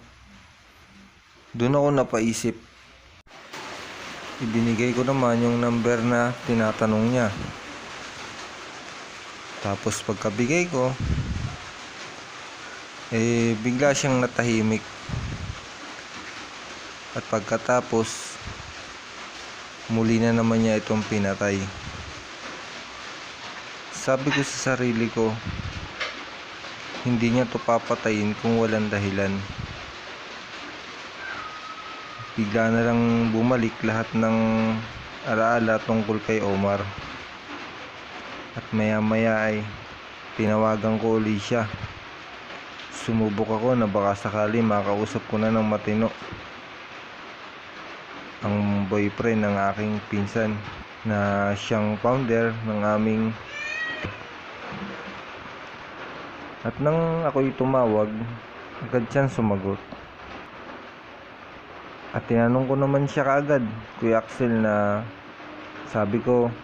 Doon ako napaisip. Ibinigay ko naman yung number na tinatanong niya. Tapos pagkabigay ko, bigla siyang natahimik. At pagkatapos, muli na naman niya itong pinatay. Sabi ko sa sarili ko, hindi niya to papatayin kung walang dahilan. Bigla na lang bumalik lahat ng alaala tungkol kay Omar. At maya maya ay tinawagan ko uli siya. Sumubok ako na baka sakali makausap ko na ng matino ang boyfriend ng aking pinsan na siyang founder ng aming. At nang ako'y tumawag, agad siyang sumagot. At tinanong ko naman siya kaagad, Kuya Axel, na sabi ko,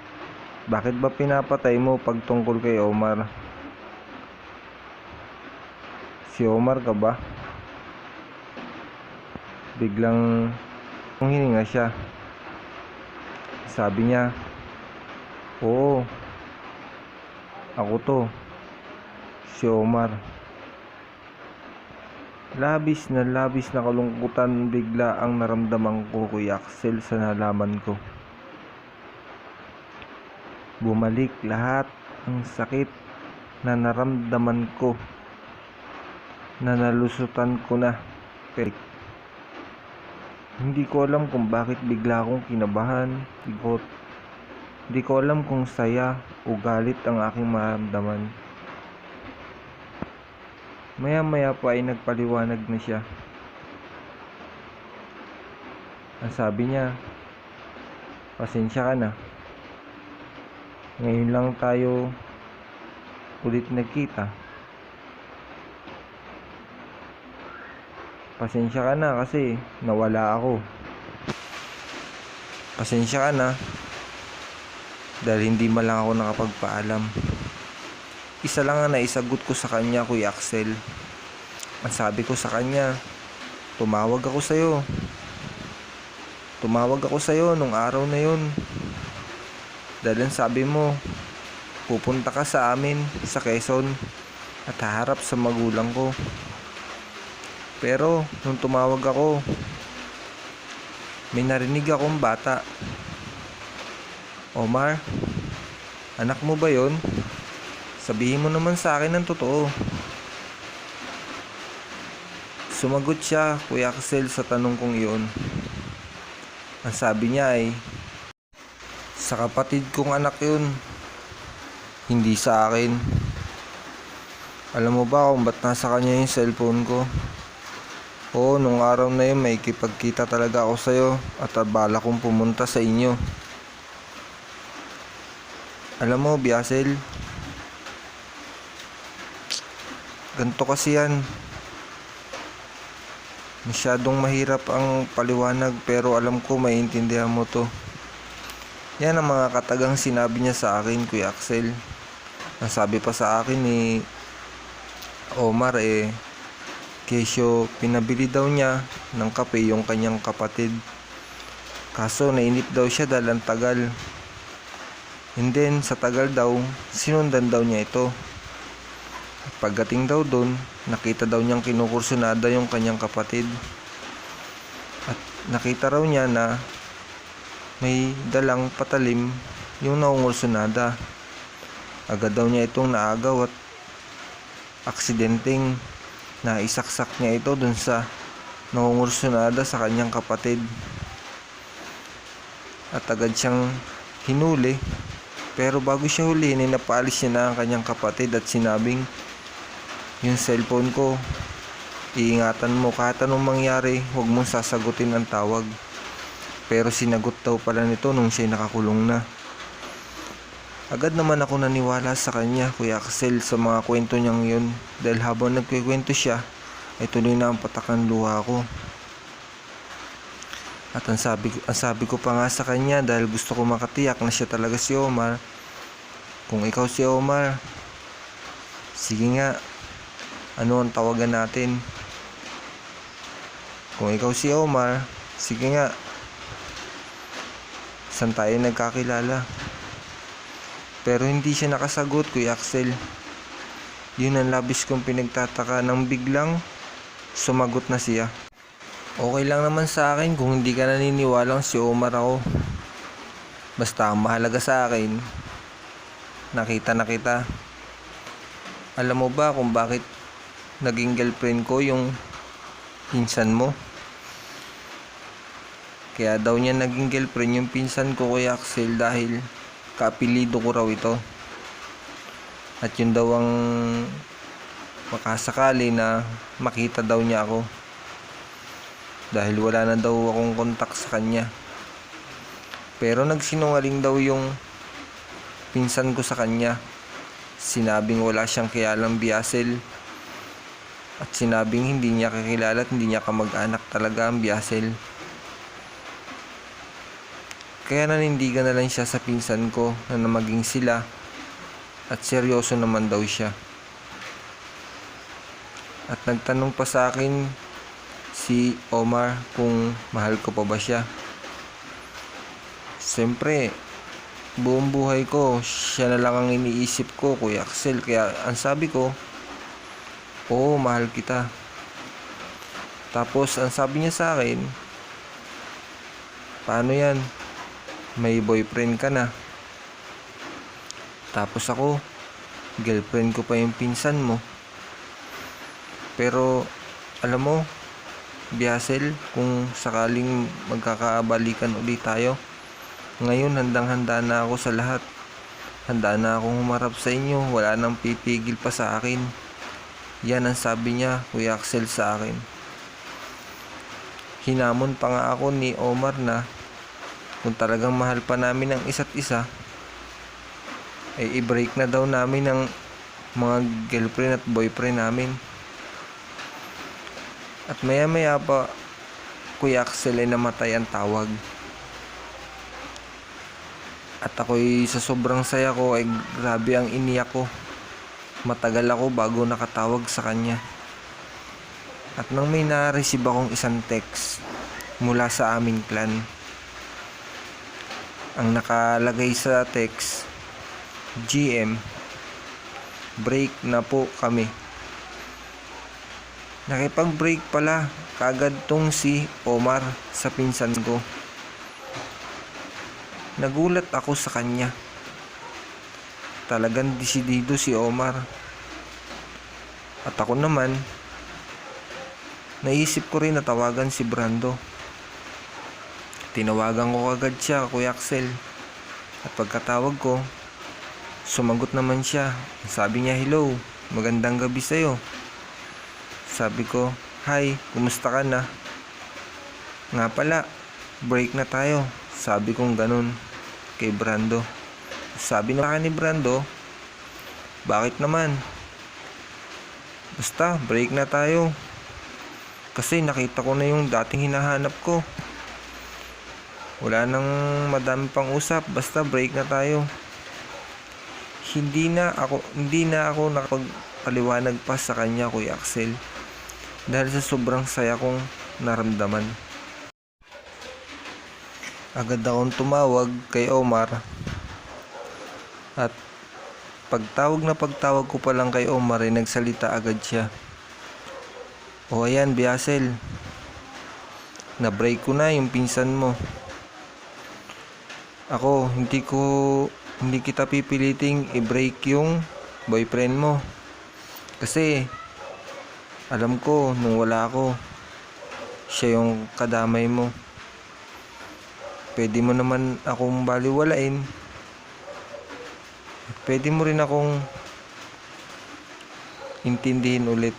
bakit ba pinapatay mo pag tungkol kay Omar? Si Omar ka ba? Biglang hininga siya. Sabi niya, oo, ako to, si Omar. Labis na kalungkutan bigla ang naramdaman ko, Kuya Axel, sa nalaman ko. Bumalik lahat ang sakit na naramdaman ko, na nalusutan ko na. Pero hindi ko alam kung bakit bigla akong kinabahan, bigot. Hindi ko alam kung saya o galit ang aking maramdaman. Maya maya pa ay nagpaliwanag na siya. Ang sabi niya, pasensya ka na. Ngayon lang tayo ulit nagkita. Pasensya ka na kasi nawala ako. Pasensya ka na dahil hindi man lang ako nakapagpaalam. Isa lang ang naisagot ko sa kanya, Kuya Axel. Ang sabi ko sa kanya, tumawag ako sa'yo nung araw na yun. Dahil ang sabi mo, pupunta ka sa amin sa Quezon at haharap sa magulang ko. Pero nung tumawag ako, may narinig akong bata. Omar, anak mo ba yon? Sabihin mo naman sa akin ng totoo. Sumagot siya, Kuya Axel, sa tanong kong iyon. Ang sabi niya ay, sa kapatid kong anak yun, hindi sa akin. Alam mo ba kung ba't nasa kanya yung cellphone ko? Oo, nung araw na yun may kipagkita talaga ako sa'yo at abala kong pumunta sa inyo. Alam mo, Biasel, ganito kasi yan. Masyadong mahirap ang paliwanag pero alam ko maiintindihan mo to. Yan ang mga katagang sinabi niya sa akin, Kuya Axel. Nasabi pa sa akin ni Omar kesyo pinabili daw niya ng kape yung kanyang kapatid. Kaso nainip daw siya dahil ang tagal. And then sa tagal daw, sinundan daw niya ito. Pagdating daw doon, nakita daw niyang kinukursunada yung kanyang kapatid. At nakita raw niya na may dalang patalim yung naungursunada. Agad daw niya itong naagaw at aksidenteng naisaksak niya ito dun sa naungursunada sa kanyang kapatid. At agad siyang hinuli Pero bago siya hulihin ay napaalis niya na ang kanyang kapatid at sinabing, yung cellphone ko, iingatan mo kahit anong mangyari, huwag mong sasagutin ang tawag. Pero sinagot daw pala nito nung siya'y nakakulong na. Agad naman ako naniwala sa kanya, Kuya Axel, sa mga kwento niyang yun, dahil habang nagkikwento siya ay tuloy na ang patakan luha ko. At ang sabi ko pa nga sa kanya, dahil gusto ko makatiyak na siya talaga si Omar, kung ikaw si Omar, sige nga, ano ang tawagan natin? Kung ikaw si Omar, sige nga, saan tayo nagkakilala? Pero hindi siya nakasagot, Kuya Axel. Yun ang labis kong pinagtataka nang biglang sumagot na siya. Okay lang naman sa akin kung hindi ka naniniwalang si Omar ako. Basta ang mahalaga sa akin, nakita na kita. Alam mo ba kung bakit naging girlfriend ko yung pinsan mo? Kaya daw niya naging girlfriend yung pinsan ko, Kuya Axel, dahil kaapelido ko raw ito. At yun daw ang makasakali na makita daw niya ako. Dahil wala na daw akong kontak sa kanya. Pero nagsinungaling daw yung pinsan ko sa kanya. Sinabing wala siyang kilalang Biasel. At sinabing hindi niya kakilala at hindi niya kamag-anak talaga ang Biasel. Kaya nanindigan na lang siya sa pinsan ko na maging sila. At seryoso naman daw siya. At nagtanong pa sa akin si Omar kung mahal ko pa ba siya. Siyempre, buong buhay ko, siya na lang ang iniisip ko, Kuya Axel. Kaya ang sabi ko, oo, mahal kita. Tapos ang sabi niya sa akin, paano yan? May boyfriend ka na. Tapos ako, girlfriend ko pa yung pinsan mo. Pero, alam mo, Biasel, kung sakaling magkakabalikan ulit tayo, ngayon handang-handa na ako sa lahat. Handa na akong humarap sa inyo, wala nang pipigil pa sa akin. Yan ang sabi niya, Kuya Axel, sa akin. Hinamon pa nga ako ni Omar na kung talagang mahal pa namin ang isa't isa, ay i-break na daw namin ang mga girlfriend at boyfriend namin. At maya-maya pa, Kuya Axel, ay namatay ang tawag. At ako'y sa sobrang saya ko ay grabe ang iniyak ko. Matagal ako bago nakatawag sa kanya. At nang may na-receive akong isang text mula sa aming clan. Ang nakalagay sa text, GM, break na po kami. Nakipag-break pala kagad tong si Omar sa pinsan ko. Nagulat ako sa kanya. Talagang desidido si Omar. At ako naman, naisip ko rin na tawagan si Brando. Tinawagan ko agad siya, Kuya Axel. At pagkatawag ko, sumagot naman siya. Sabi niya, hello, magandang gabi sa'yo. Sabi ko, hi, kumusta ka na? Nga pala, break na tayo. Sabi kong ganun kay Brando. Sabi na ni Brando, bakit naman? Basta, break na tayo. Kasi nakita ko na yung dating hinahanap ko. Wala nang madami pang usap, basta break na tayo. Hindi na ako nakapagpaliwanag pa sa kanya, Kuya Axel. Dahil sa sobrang saya kong naramdaman. Agad akong tumawag kay Omar. At pagtawag ko pa lang kay Omar ay nagsalita agad siya. O ayan, Biasel, na-break ko na yung pinsan mo. Ako, hindi kita pipiliting i-break yung boyfriend mo. Kasi alam ko, nung wala ako, siya yung kadamay mo. Pwede mo naman akong baliwalain. Pwede mo rin akong intindihin ulit.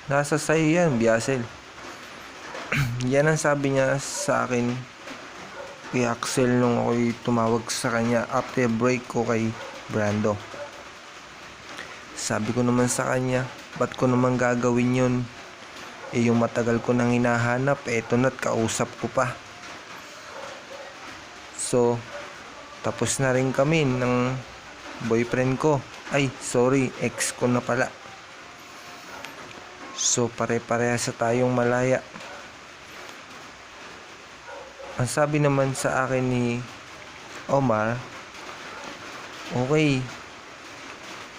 Nasa sa'yo yan, Biasel. Yan ang sabi niya sa akin kay Axel nung ako'y tumawag sa kanya after break ko kay Brando. Sabi ko naman sa kanya, ba't ko naman gagawin yun? Yung matagal ko nang hinahanap, eto na't kausap ko pa. So, tapos na rin kami ng boyfriend ko. Ay, sorry, ex ko na pala. So, pare-parehas sa tayong malaya. Ang sabi naman sa akin ni Omar, okay,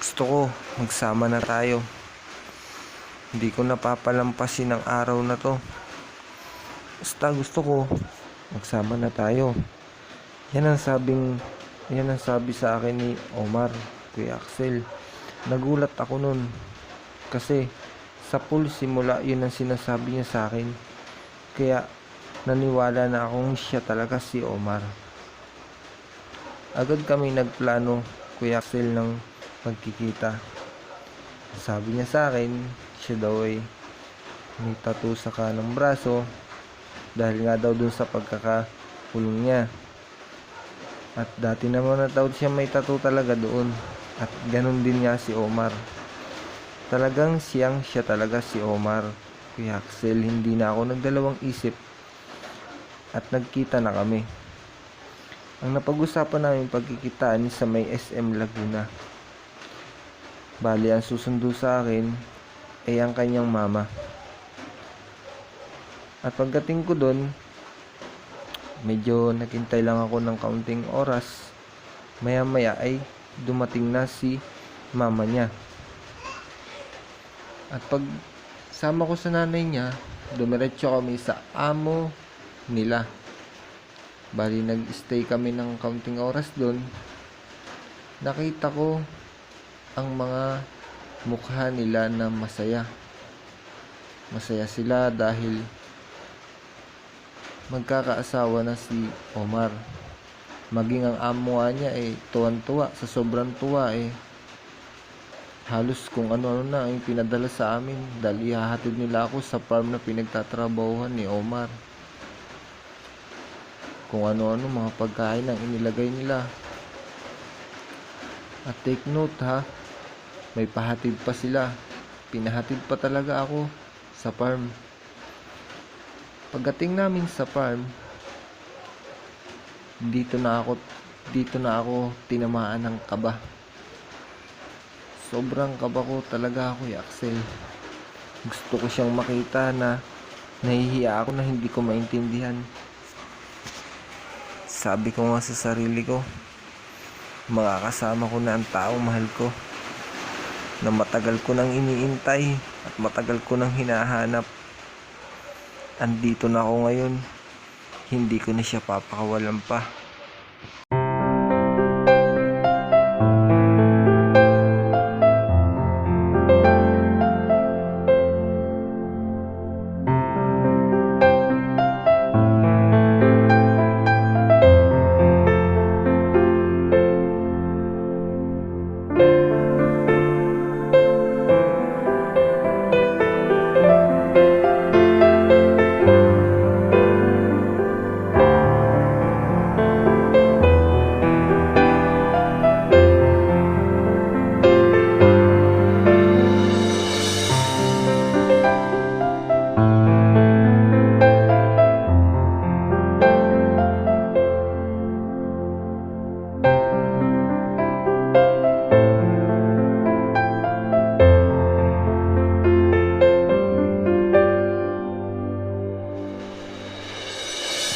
gusto ko magsama na tayo. Hindi ko napapalampasin ang araw na to. Basta gusto ko magsama na tayo. Yan ang sabi sa akin ni Omar, Kuya Axel. Nagulat ako nun kasi sa pool simula yun ang sinasabi niya sa akin. Kaya naniwala na akong siya talaga si Omar. Agad kami nagplano, Kuya Axel, ng magkikita. Sabi niya sa akin, siya daw ay may tattoo sa kanang braso dahil nga daw dun sa pagkakakulong niya. At dati naman na daw siya may tattoo talaga doon. At ganun din nga si Omar. Talagang siya talaga si Omar, Kuya Axel. Hindi na ako nagdalawang isip at nagkita na kami. Ang napag-usapan namin pagkikitaan sa may SM Laguna. Bali, ang susundo sa akin ay ang kanyang mama. At pagdating ko doon, medyo naghintay lang ako ng kaunting oras. Maya-maya ay dumating na si mama niya. At pag sama ko sa nanay niya, dumiretso kami sa amo nila. Bali, nag-stay kami ng kaunting oras doon. Nakita ko ang mga mukha nila na masaya. Masaya sila dahil magkakaasawa na si Omar. Maging ang amo niya ay tuwan-tuwa, sa sobrang tuwa halos kung ano-ano na ang pinadala sa amin dahil ihahatid nila ako sa farm na pinagtatrabahuhan ni Omar. Kung ano-ano mga pagkain ang inilagay nila. At take note ha, may pahatid pa sila. Pinahatid pa talaga ako sa farm. Pagdating namin sa farm, dito na ako tinamaan ng kaba. Sobrang kaba ko talaga, Kuya Axel. Gusto ko siyang makita na nahihiya ako na hindi ko maintindihan. Sabi ko nga sa sarili ko, makakasama ko na ang taong mahal ko na matagal ko nang iniintay at matagal ko nang hinahanap. Andito na ako ngayon, hindi ko na siya papakawalan pa.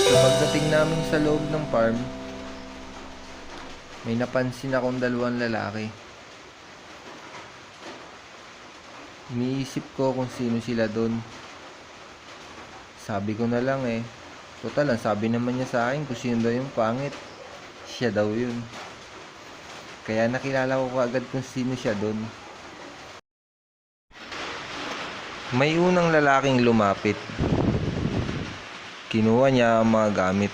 So pagdating namin sa loob ng farm, may napansin akong dalawang lalaki. Iniisip ko kung sino sila doon. Sabi ko na lang total ang sabi naman niya sa akin kung sino daw yung pangit. Siya daw yun. Kaya nakilala ko agad kung sino siya doon. May unang lalaking lumapit. Kinuha niya ang mga gamit.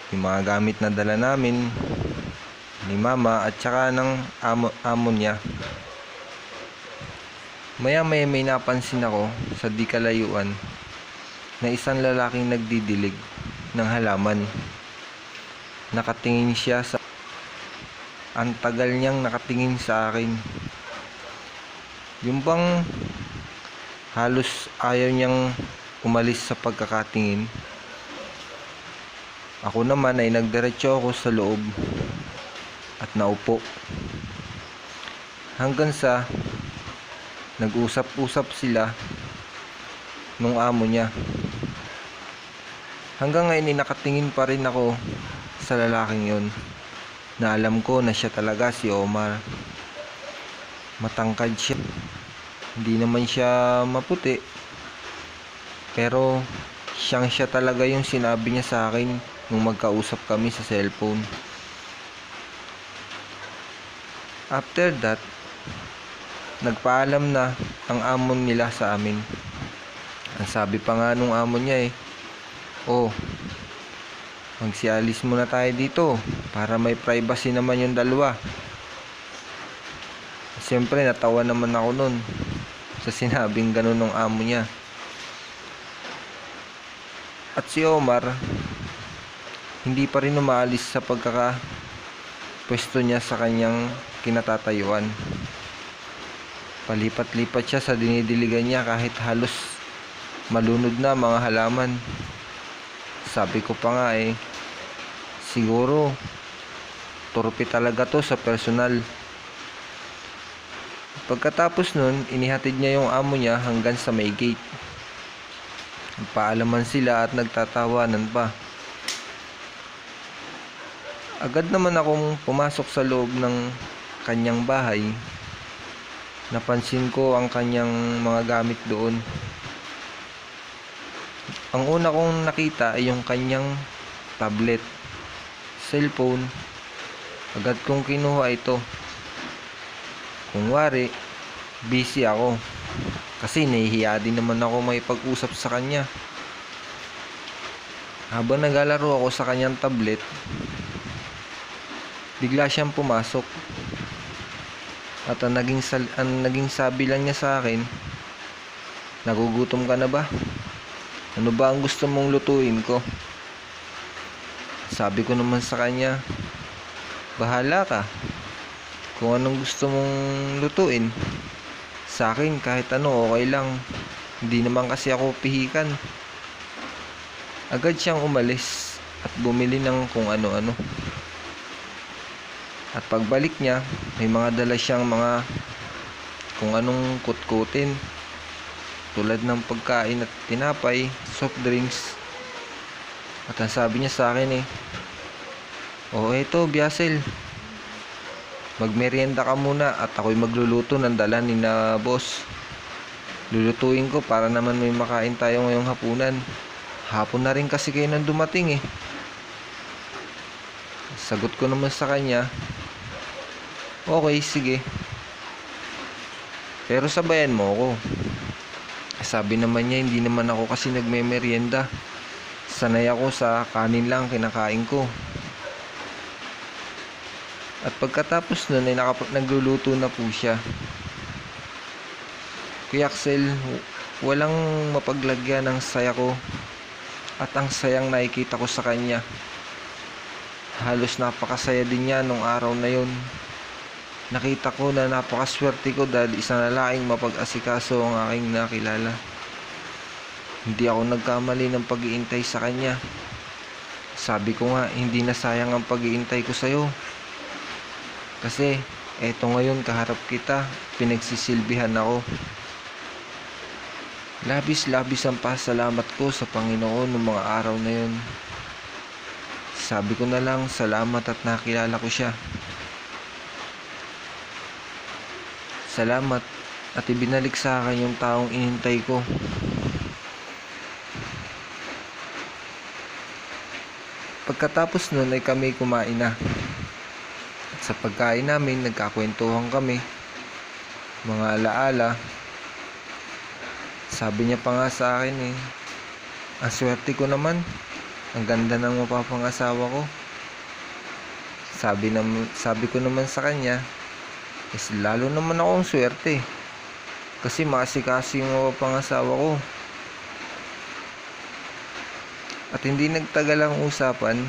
Yung mga gamit na dala namin, ni mama at saka ng amo niya. Maya-maya may napansin ako sa di kalayuan na isang lalaking nagdidilig ng halaman. Nakatingin siya sa... Ang tagal niyang nakatingin sa akin. Yung bang halos ayaw niyang umalis sa pagkakatingin. Ako naman ay nagdiretso ako sa loob at naupo. Hanggang sa nag-usap-usap sila nung amo niya. Hanggang ngayon nakatingin pa rin ako sa lalaking yon, na alam ko na siya talaga si Omar. Matangkad siya, hindi naman siya maputi, pero siya talaga yung sinabi niya sa akin nung magkausap kami sa cellphone. After that, nagpaalam na ang amo nila sa amin. Ang sabi pa nga nung amo niya "Oh, magsialis muna tayo dito para may privacy naman yung dalawa." Siyempre natawa naman ako nun sa sinabing ganun ng amo niya. At si Omar hindi pa rin umaalis sa pwesto niya sa kanyang kinatatayuan. Palipat-lipat siya sa dinidiligan niya kahit halos malunod na mga halaman. Sabi ko pa nga siguro turpi talaga to sa personal. Pagkatapos nun, inihatid niya yung amo niya hanggang sa may gate. Nagpaalaman sila at nagtatawanan pa. Agad naman akong pumasok sa loob ng kanyang bahay. Napansin ko ang kanyang mga gamit doon. Ang una kong nakita ay yung kanyang tablet, cellphone. Agad kong kinuha ito. Kung wari, busy ako. Kasi nahihiya din naman ako may pag-usap sa kanya. Habang naglalaro ako sa kanyang tablet, bigla siyang pumasok. At ang naging sabi lang niya sa akin, "Nagugutom ka na ba? Ano ba ang gusto mong lutuin ko?" Sabi ko naman sa kanya, "Bahala ka. Kung anong gusto mong lutuin. Sa akin kahit ano okay lang. Hindi naman kasi ako pihikan." Agad siyang umalis at bumili ng kung ano-ano. At pagbalik niya, may mga dala siyang mga kung anong kutkutin, tulad ng pagkain at tinapay, soft drinks. At ang sabi niya sa akin "Oh, eto Biasel, magmerienda ka muna at ako'y magluluto ng dala ni na boss. Lulutuin ko para naman may makain tayo ngayong hapunan. Hapon na rin kasi kayo nang dumating Sagot ko naman sa kanya, "Okay, sige. Pero sabayan mo ako." Sabi naman niya, hindi naman ako kasi nagme-merienda. Sanay ako sa kanin lang kinakain ko. At pagkatapos nun ay nagluluto na po siya. Kuya Axel, walang mapaglagyan ng saya ko at ang sayang nakikita ko sa kanya. Halos napakasaya din niya nung araw na yun. Nakita ko na napakaswerte ko dahil isang lalaking mapag-asikaso ang aking nakilala. Hindi ako nagkamali ng pag-iintay sa kanya. Sabi ko nga, hindi na sayang ang pag-iintay ko sa'yo. Kasi, eto ngayon kaharap kita, pinagsisilbihan ako. Labis-labis ang pasalamat ko sa Panginoon ng mga araw na yun. Sabi ko na lang, salamat at nakilala ko siya. Salamat at ibinalik sa akin yung taong inintay ko. Pagkatapos nun ay kami kumain na. At sa pagkain namin, nagkakwentuhan kami. Mga alaala. Sabi niya pa nga sa akin ang swerte ko naman. Ang ganda ng mapapangasawa ko. Sabi ko naman sa kanya, lalo naman akong swerte. Kasi makasikaso yung pangasawa ko. At hindi nagtagal ang usapan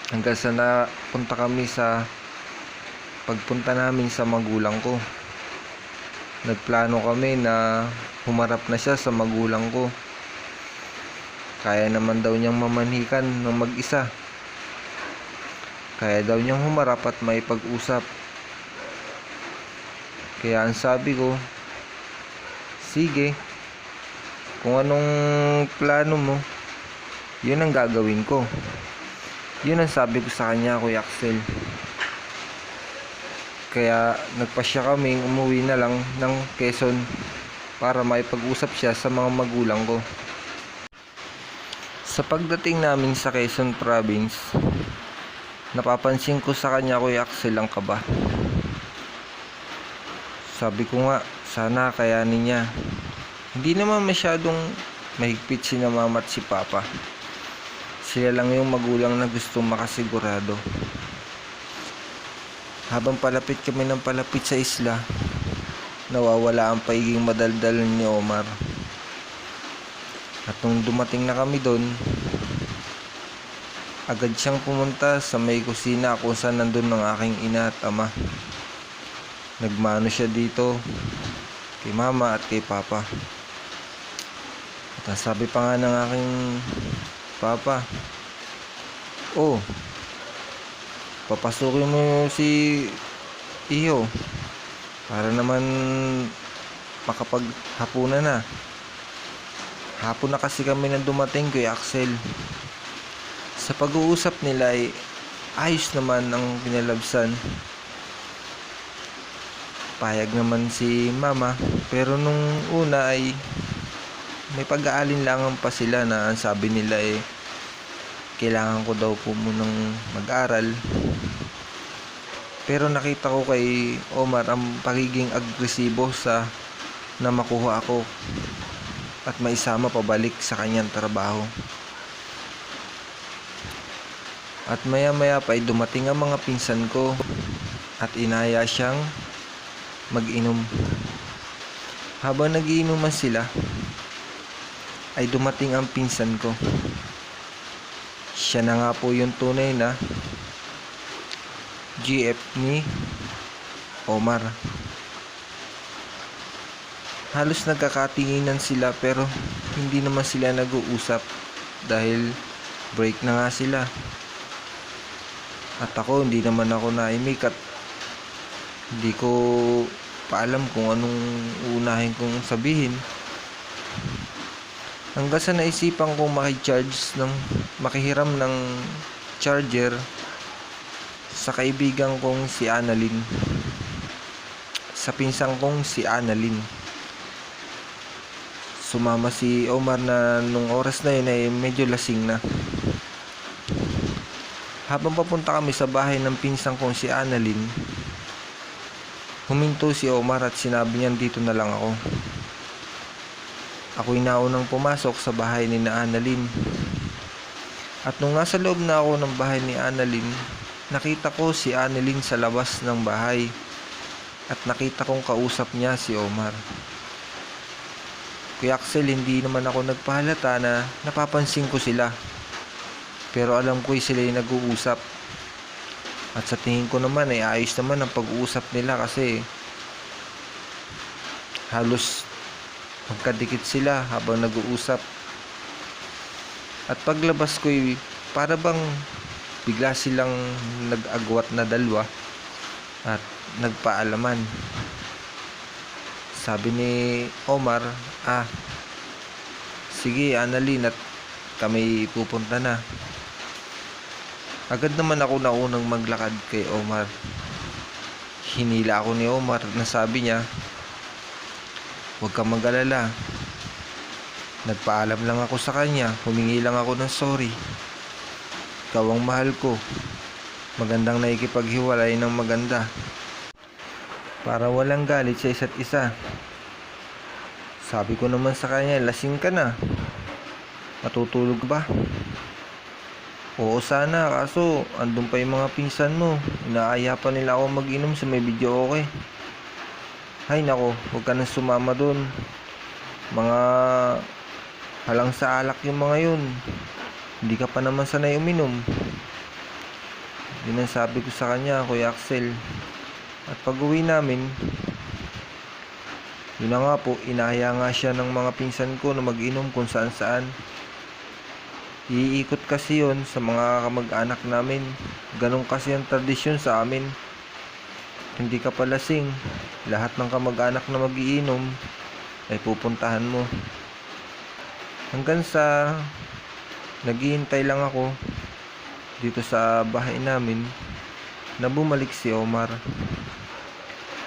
hanggang sa napunta kami sa pagpunta namin sa magulang ko. Nagplano kami na humarap na siya sa magulang ko. Kaya naman daw niyang mamanhikan ng mag-isa. Kaya daw niyang humarap at may pag-usap. Kaya ang sabi ko, sige, kung anong plano mo, yun ang gagawin ko. Yun ang sabi ko sa kanya, Kuya Axel. Kaya nagpasya kaming umuwi na lang ng Quezon para maipag-usap siya sa mga magulang ko. Sa pagdating namin sa Quezon Province, napapansin ko sa kanya, Kuya Axel, ang kaba. Sabi ko nga, sana kayanin niya. Hindi naman masyadong mahigpit si na mama at si papa. Sila lang yung magulang na gustong makasigurado. Habang palapit kami ng palapit sa isla, nawawala ang pagiging madaldal ni Omar. At nung dumating na kami doon, agad siyang pumunta sa may kusina kung saan nandun ng aking ina at ama. Nagmano siya dito kay mama at kay papa. At sabi pa nga ng aking papa, "Oh, papasukin mo si Iho para naman makapaghapunan na." Hapon na kasi kami nang dumating, Kuya Axel. Sa pag-uusap nila ay ayos naman ang pinalabsan. Payag naman si mama, pero nung una ay may pag-aalinlangan pa sila na ang sabi nila ay kailangan ko daw po munang mag-aral. Pero nakita ko kay Omar ang pagiging agresibo sa na makuha ako at maisama pabalik sa kanyang trabaho. At maya-maya pa ay dumating ang mga pinsan ko at inaya siyang mag-inom. Habang nagiinuman sila, ay dumating ang pinsan ko. Siya na nga po yung tunay na GF ni Omar. Halos nagkakatinginan sila pero hindi naman sila nag-uusap dahil break na nga sila. At ako, hindi naman ako naimik at hindi ko pa alam kung anong uunahin kong sabihin. Hanggang sa naisipan kong makihiram ng charger sa kaibigan kong si Annalyn. Sa pinsang kong si Annalyn. Sumama si Omar na nung oras na yun ay medyo lasing na. Habang papunta kami sa bahay ng pinsang kong si Annalyn, huminto si Omar at sinabi niya, dito na lang ako. Ako'y naunang pumasok sa bahay ni Annalyn. At nung nasa loob na ako ng bahay ni Annalyn, nakita ko si Annalyn sa labas ng bahay at nakita kong kausap niya si Omar. Kuya Axel, hindi naman ako nagpahalata na napapansin ko sila. Pero alam ko sila yung nag-uusap. At sa tingin ko naman ay ayos naman ang pag-uusap nila kasi halos magkadikit sila habang nag-uusap. At paglabas ko para bang bigla silang nag-agwat na dalawa at nagpaalaman. Sabi ni Omar, sige Annalyn, at kami pupunta na. Agad naman ako naunang maglakad kay Omar. Hinila ako ni Omar na sabi niya, huwag kang mag-alala. Nagpaalam lang ako sa kanya, humingi lang ako ng sorry. Ikaw ang mahal ko. Magandang naikipaghiwalay ng maganda. Para walang galit sa isa't isa. Sabi ko naman sa kanya, lasing ka na. Matutulog ba? Oo sana, kaso andun pa yung mga pinsan mo. Inaaya pa nila ako mag-inom sa may video okay. Hay nako, huwag ka na sumama dun. Mga halang sa alak yung mga yun. Hindi ka pa naman sanay uminom. Yun ang sabi ko sa kanya, Kuya Axel. At pag uwi namin, yun na nga po, inaya nga siya ng mga pinsan ko na mag-inom kung saan saan. Iikot kasi yon sa mga kamag-anak namin. Ganun kasi ang tradisyon sa amin. Hindi ka palasing, lahat ng kamag-anak na magiinom ay pupuntahan mo. Hanggang sa naghihintay lang ako dito sa bahay namin na bumalik si Omar.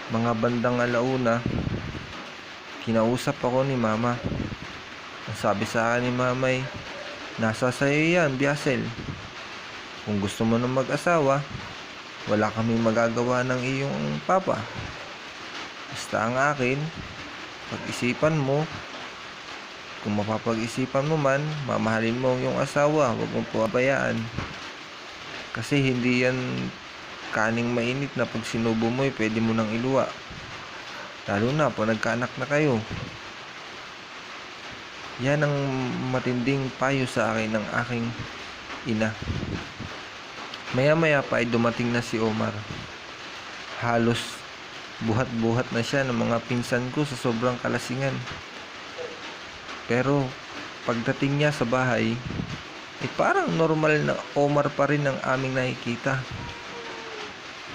Mga bandang alauna, kinausap ako ni Mama. Ang sabi sa akin ni Mamay, nasa sayo yan, Biasel. Kung gusto mo ng mag-asawa, wala kaming magagawa ng iyong papa. Basta ang akin, pag-isipan mo. Kung mapapag-isipan mo man, mamahalin mo ang iyong asawa, huwag mong pabayaan. Kasi hindi yan kaning mainit na pag sinubo mo, pwede mo nang iluwa. Lalo na po nagkaanak na kayo. Yan ang matinding payo sa akin ng aking ina. Maya-maya pa ay dumating na si Omar. Halos buhat-buhat na siya ng mga pinsan ko sa sobrang kalasingan. Pero pagdating niya sa bahay, parang normal na Omar pa rin ang aming nakikita.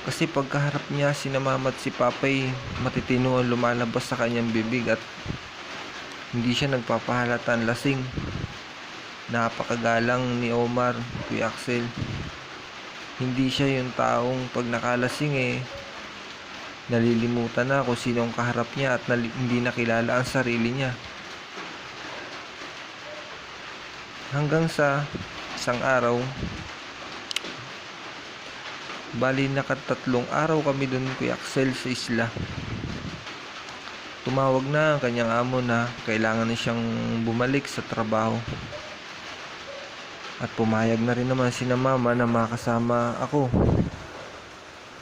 Kasi pagkaharap niya si Mama at si Papay, matitino ang lumalabas sa kanyang bibig at hindi siya nagpapahalatan lasing. Napakagalang ni Omar, Kuya Axel. Hindi siya yung taong pag nakalasing nalilimutan na kung sino ang kaharap niya at hindi nakilala ang sarili niya. Hanggang sa isang araw, bali nakatatlong araw kami dun, Kuya Axel, sa isla. Tumawag na ang kanyang amo na kailangan na siyang bumalik sa trabaho. At pumayag na rin naman si Mama na makasama ako.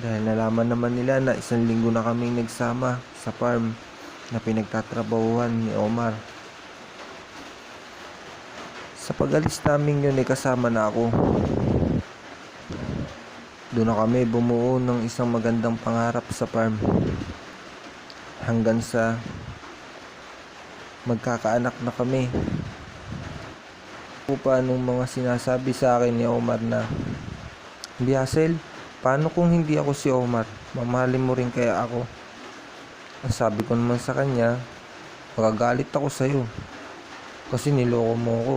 Dahil nalaman naman nila na 1 linggo na kaming nagsama sa farm na pinagtatrabahuhan ni Omar. Sa pag-alis namin yun kasama na ako. Doon na kami bumuo ng isang magandang pangarap sa farm. Hanggang sa magkakaanak na kami. Pa nung mga sinasabi sa akin ni Omar na, Biasel, paano kung hindi ako si Omar? Mamahalin mo rin kaya ako? Ang sabi ko naman sa kanya, magagalit ako sa'yo kasi niloko mo ako.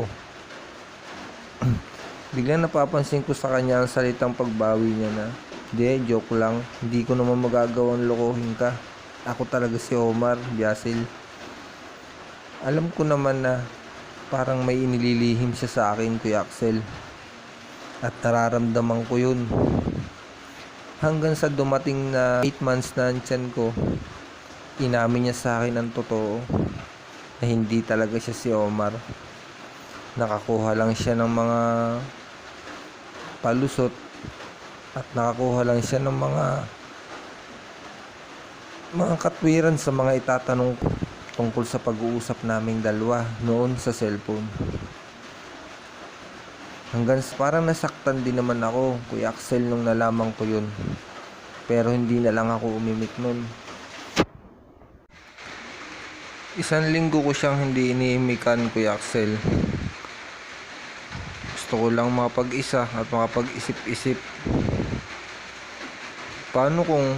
Biglang napapansin ko sa kanya ang salitang pagbawi niya na, joke lang, hindi ko naman magagawang lokohin ka. Ako talaga si Omar, Biasel. Alam ko naman na parang may inililihim siya sa akin, Kuya Axel. At nararamdaman ko yun. Hanggang sa dumating na 8 months na ang tiyan ko, inamin niya sa akin ang totoo na hindi talaga siya si Omar. Nakakuha lang siya ng mga palusot at nakakuha lang siya ng mga katwiran sa mga itatanong tungkol sa pag-uusap naming dalawa noon sa cellphone. Hanggang parang nasaktan din naman ako, Kuya Axel, nung nalaman ko yun. Pero hindi na lang ako umimik nun. 1 linggo ko siyang hindi iniimikan, Kuya Axel. Gusto ko lang mapag-isa at makapag-isip-isip. Paano kung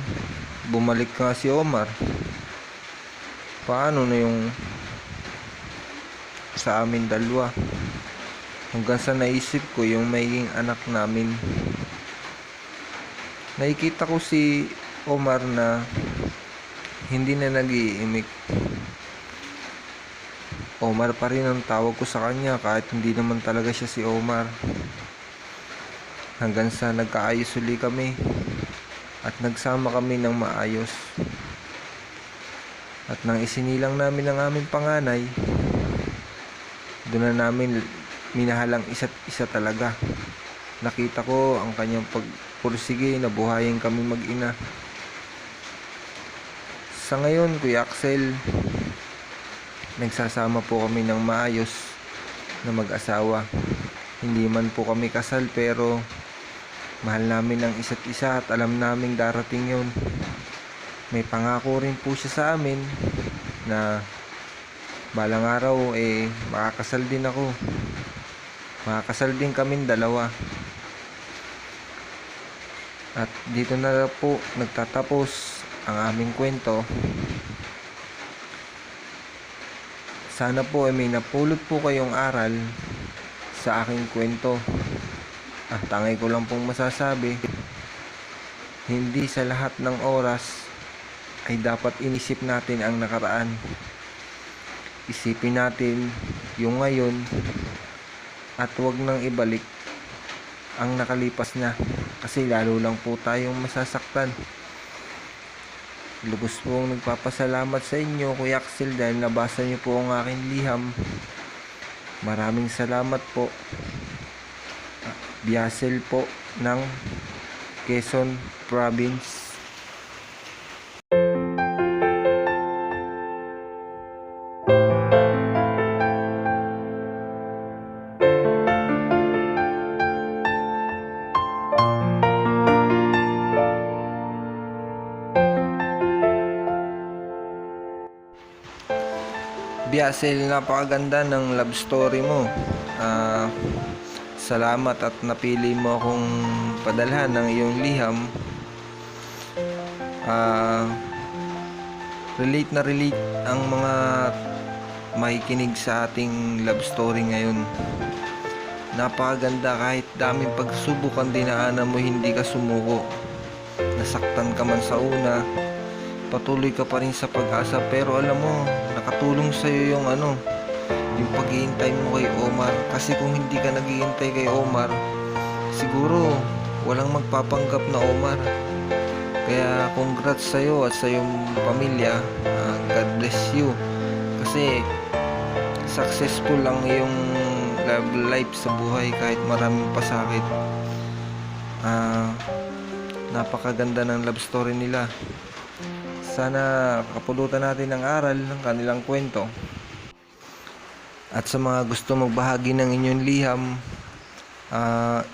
bumalik nga si Omar? Paano na yung sa amin dalawa? Hanggang sa naisip ko yung magiging anak namin. Nakikita ko si Omar na hindi na nag-iimik. Omar pa rin ang tawag ko sa kanya kahit hindi naman talaga siya si Omar. Hanggang sa nagkaayos uli kami at nagsama kami ng maayos. At nang isinilang namin ang aming panganay, doon na namin minahalang isa't isa talaga. nakita ko ang kanyang pagpursige na buhayin kami mag-ina. Sa ngayon, Kuya Axel, nagsasama po kami ng maayos na mag-asawa. Hindi man po kami kasal, pero mahal namin ang isa't isa at alam naming darating yun. May pangako rin po siya sa amin na balang araw makakasal din ako. Makakasal din kaming dalawa. At dito na po nagtatapos ang aming kwento. Sana po may napulot po kayong aral sa aking kwento. Ang tangay ko lang pong masasabi, hindi sa lahat ng oras ay dapat inisip natin ang nakaraan. Isipin natin yung ngayon at huwag nang ibalik ang nakalipas na, kasi lalo lang po tayong masasaktan. Lubos pong nagpapasalamat sa inyo, Kuya Axel, dahil nabasa niyo po ang aking liham. Maraming salamat po. Biasel po ng Quezon Province. Biasel, napakaganda ng love story mo. Salamat at napili mo akong padalhan ng iyong liham. Relate na relate ang mga makikinig sa ating love story ngayon. Napakaganda, kahit daming pagsubok ang dinaanan mo, hindi ka sumuko. Nasaktan ka man sa una, patuloy ka pa rin sa pag-asa, pero alam mo, nakatulong sa'yo yung yung paghihintay mo kay Omar. Kasi kung hindi ka naghihintay kay Omar, siguro walang magpapanggap na Omar. Kaya congrats sa'yo at sa iyong pamilya. God bless you, kasi successful ang iyong love life sa buhay kahit maraming pasakit. Napakaganda ng love story nila. Sana kapulutan natin ng aral ng kanilang kwento. At sa mga gusto magbahagi ng inyong liham,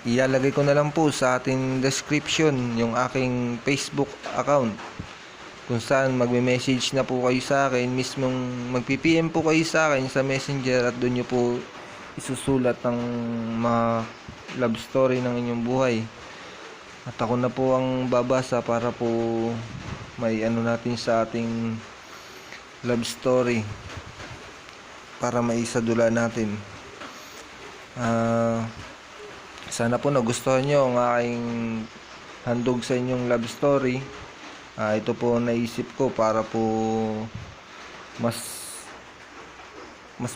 ilalagay ko na lang po sa ating description yung aking Facebook account, kung saan magme-message na po kayo sa akin, mismong magpi-PM po kayo sa akin sa Messenger, at doon nyo po isusulat ang mga love story ng inyong buhay. At ako na po ang babasa para po may natin sa ating love story, para maisadula natin. Sana po nagustuhan nyo ang aking handog sa inyong love story. Ito po naisip ko para po mas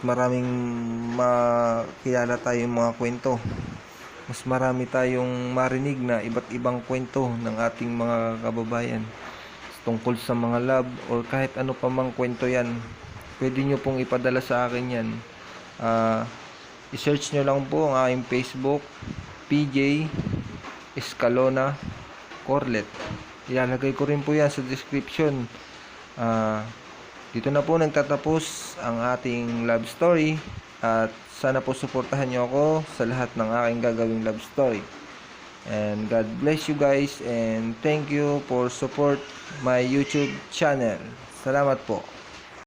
maraming makilala tayong mga kwento. Mas marami tayong marinig na iba't ibang kwento ng ating mga kababayan tungkol sa mga love or kahit ano pa mang kwento yan. Pwede nyo pong ipadala sa akin yan. I-search nyo lang po ang aking Facebook, PJ Escalona Corlet. Ilalagay ko rin po yan sa description. Dito na po nagtatapos ang ating love story, at sana po suportahan nyo ako sa lahat ng aking gagawing love story. And God bless you guys, and thank you for support my YouTube channel. Salamat po.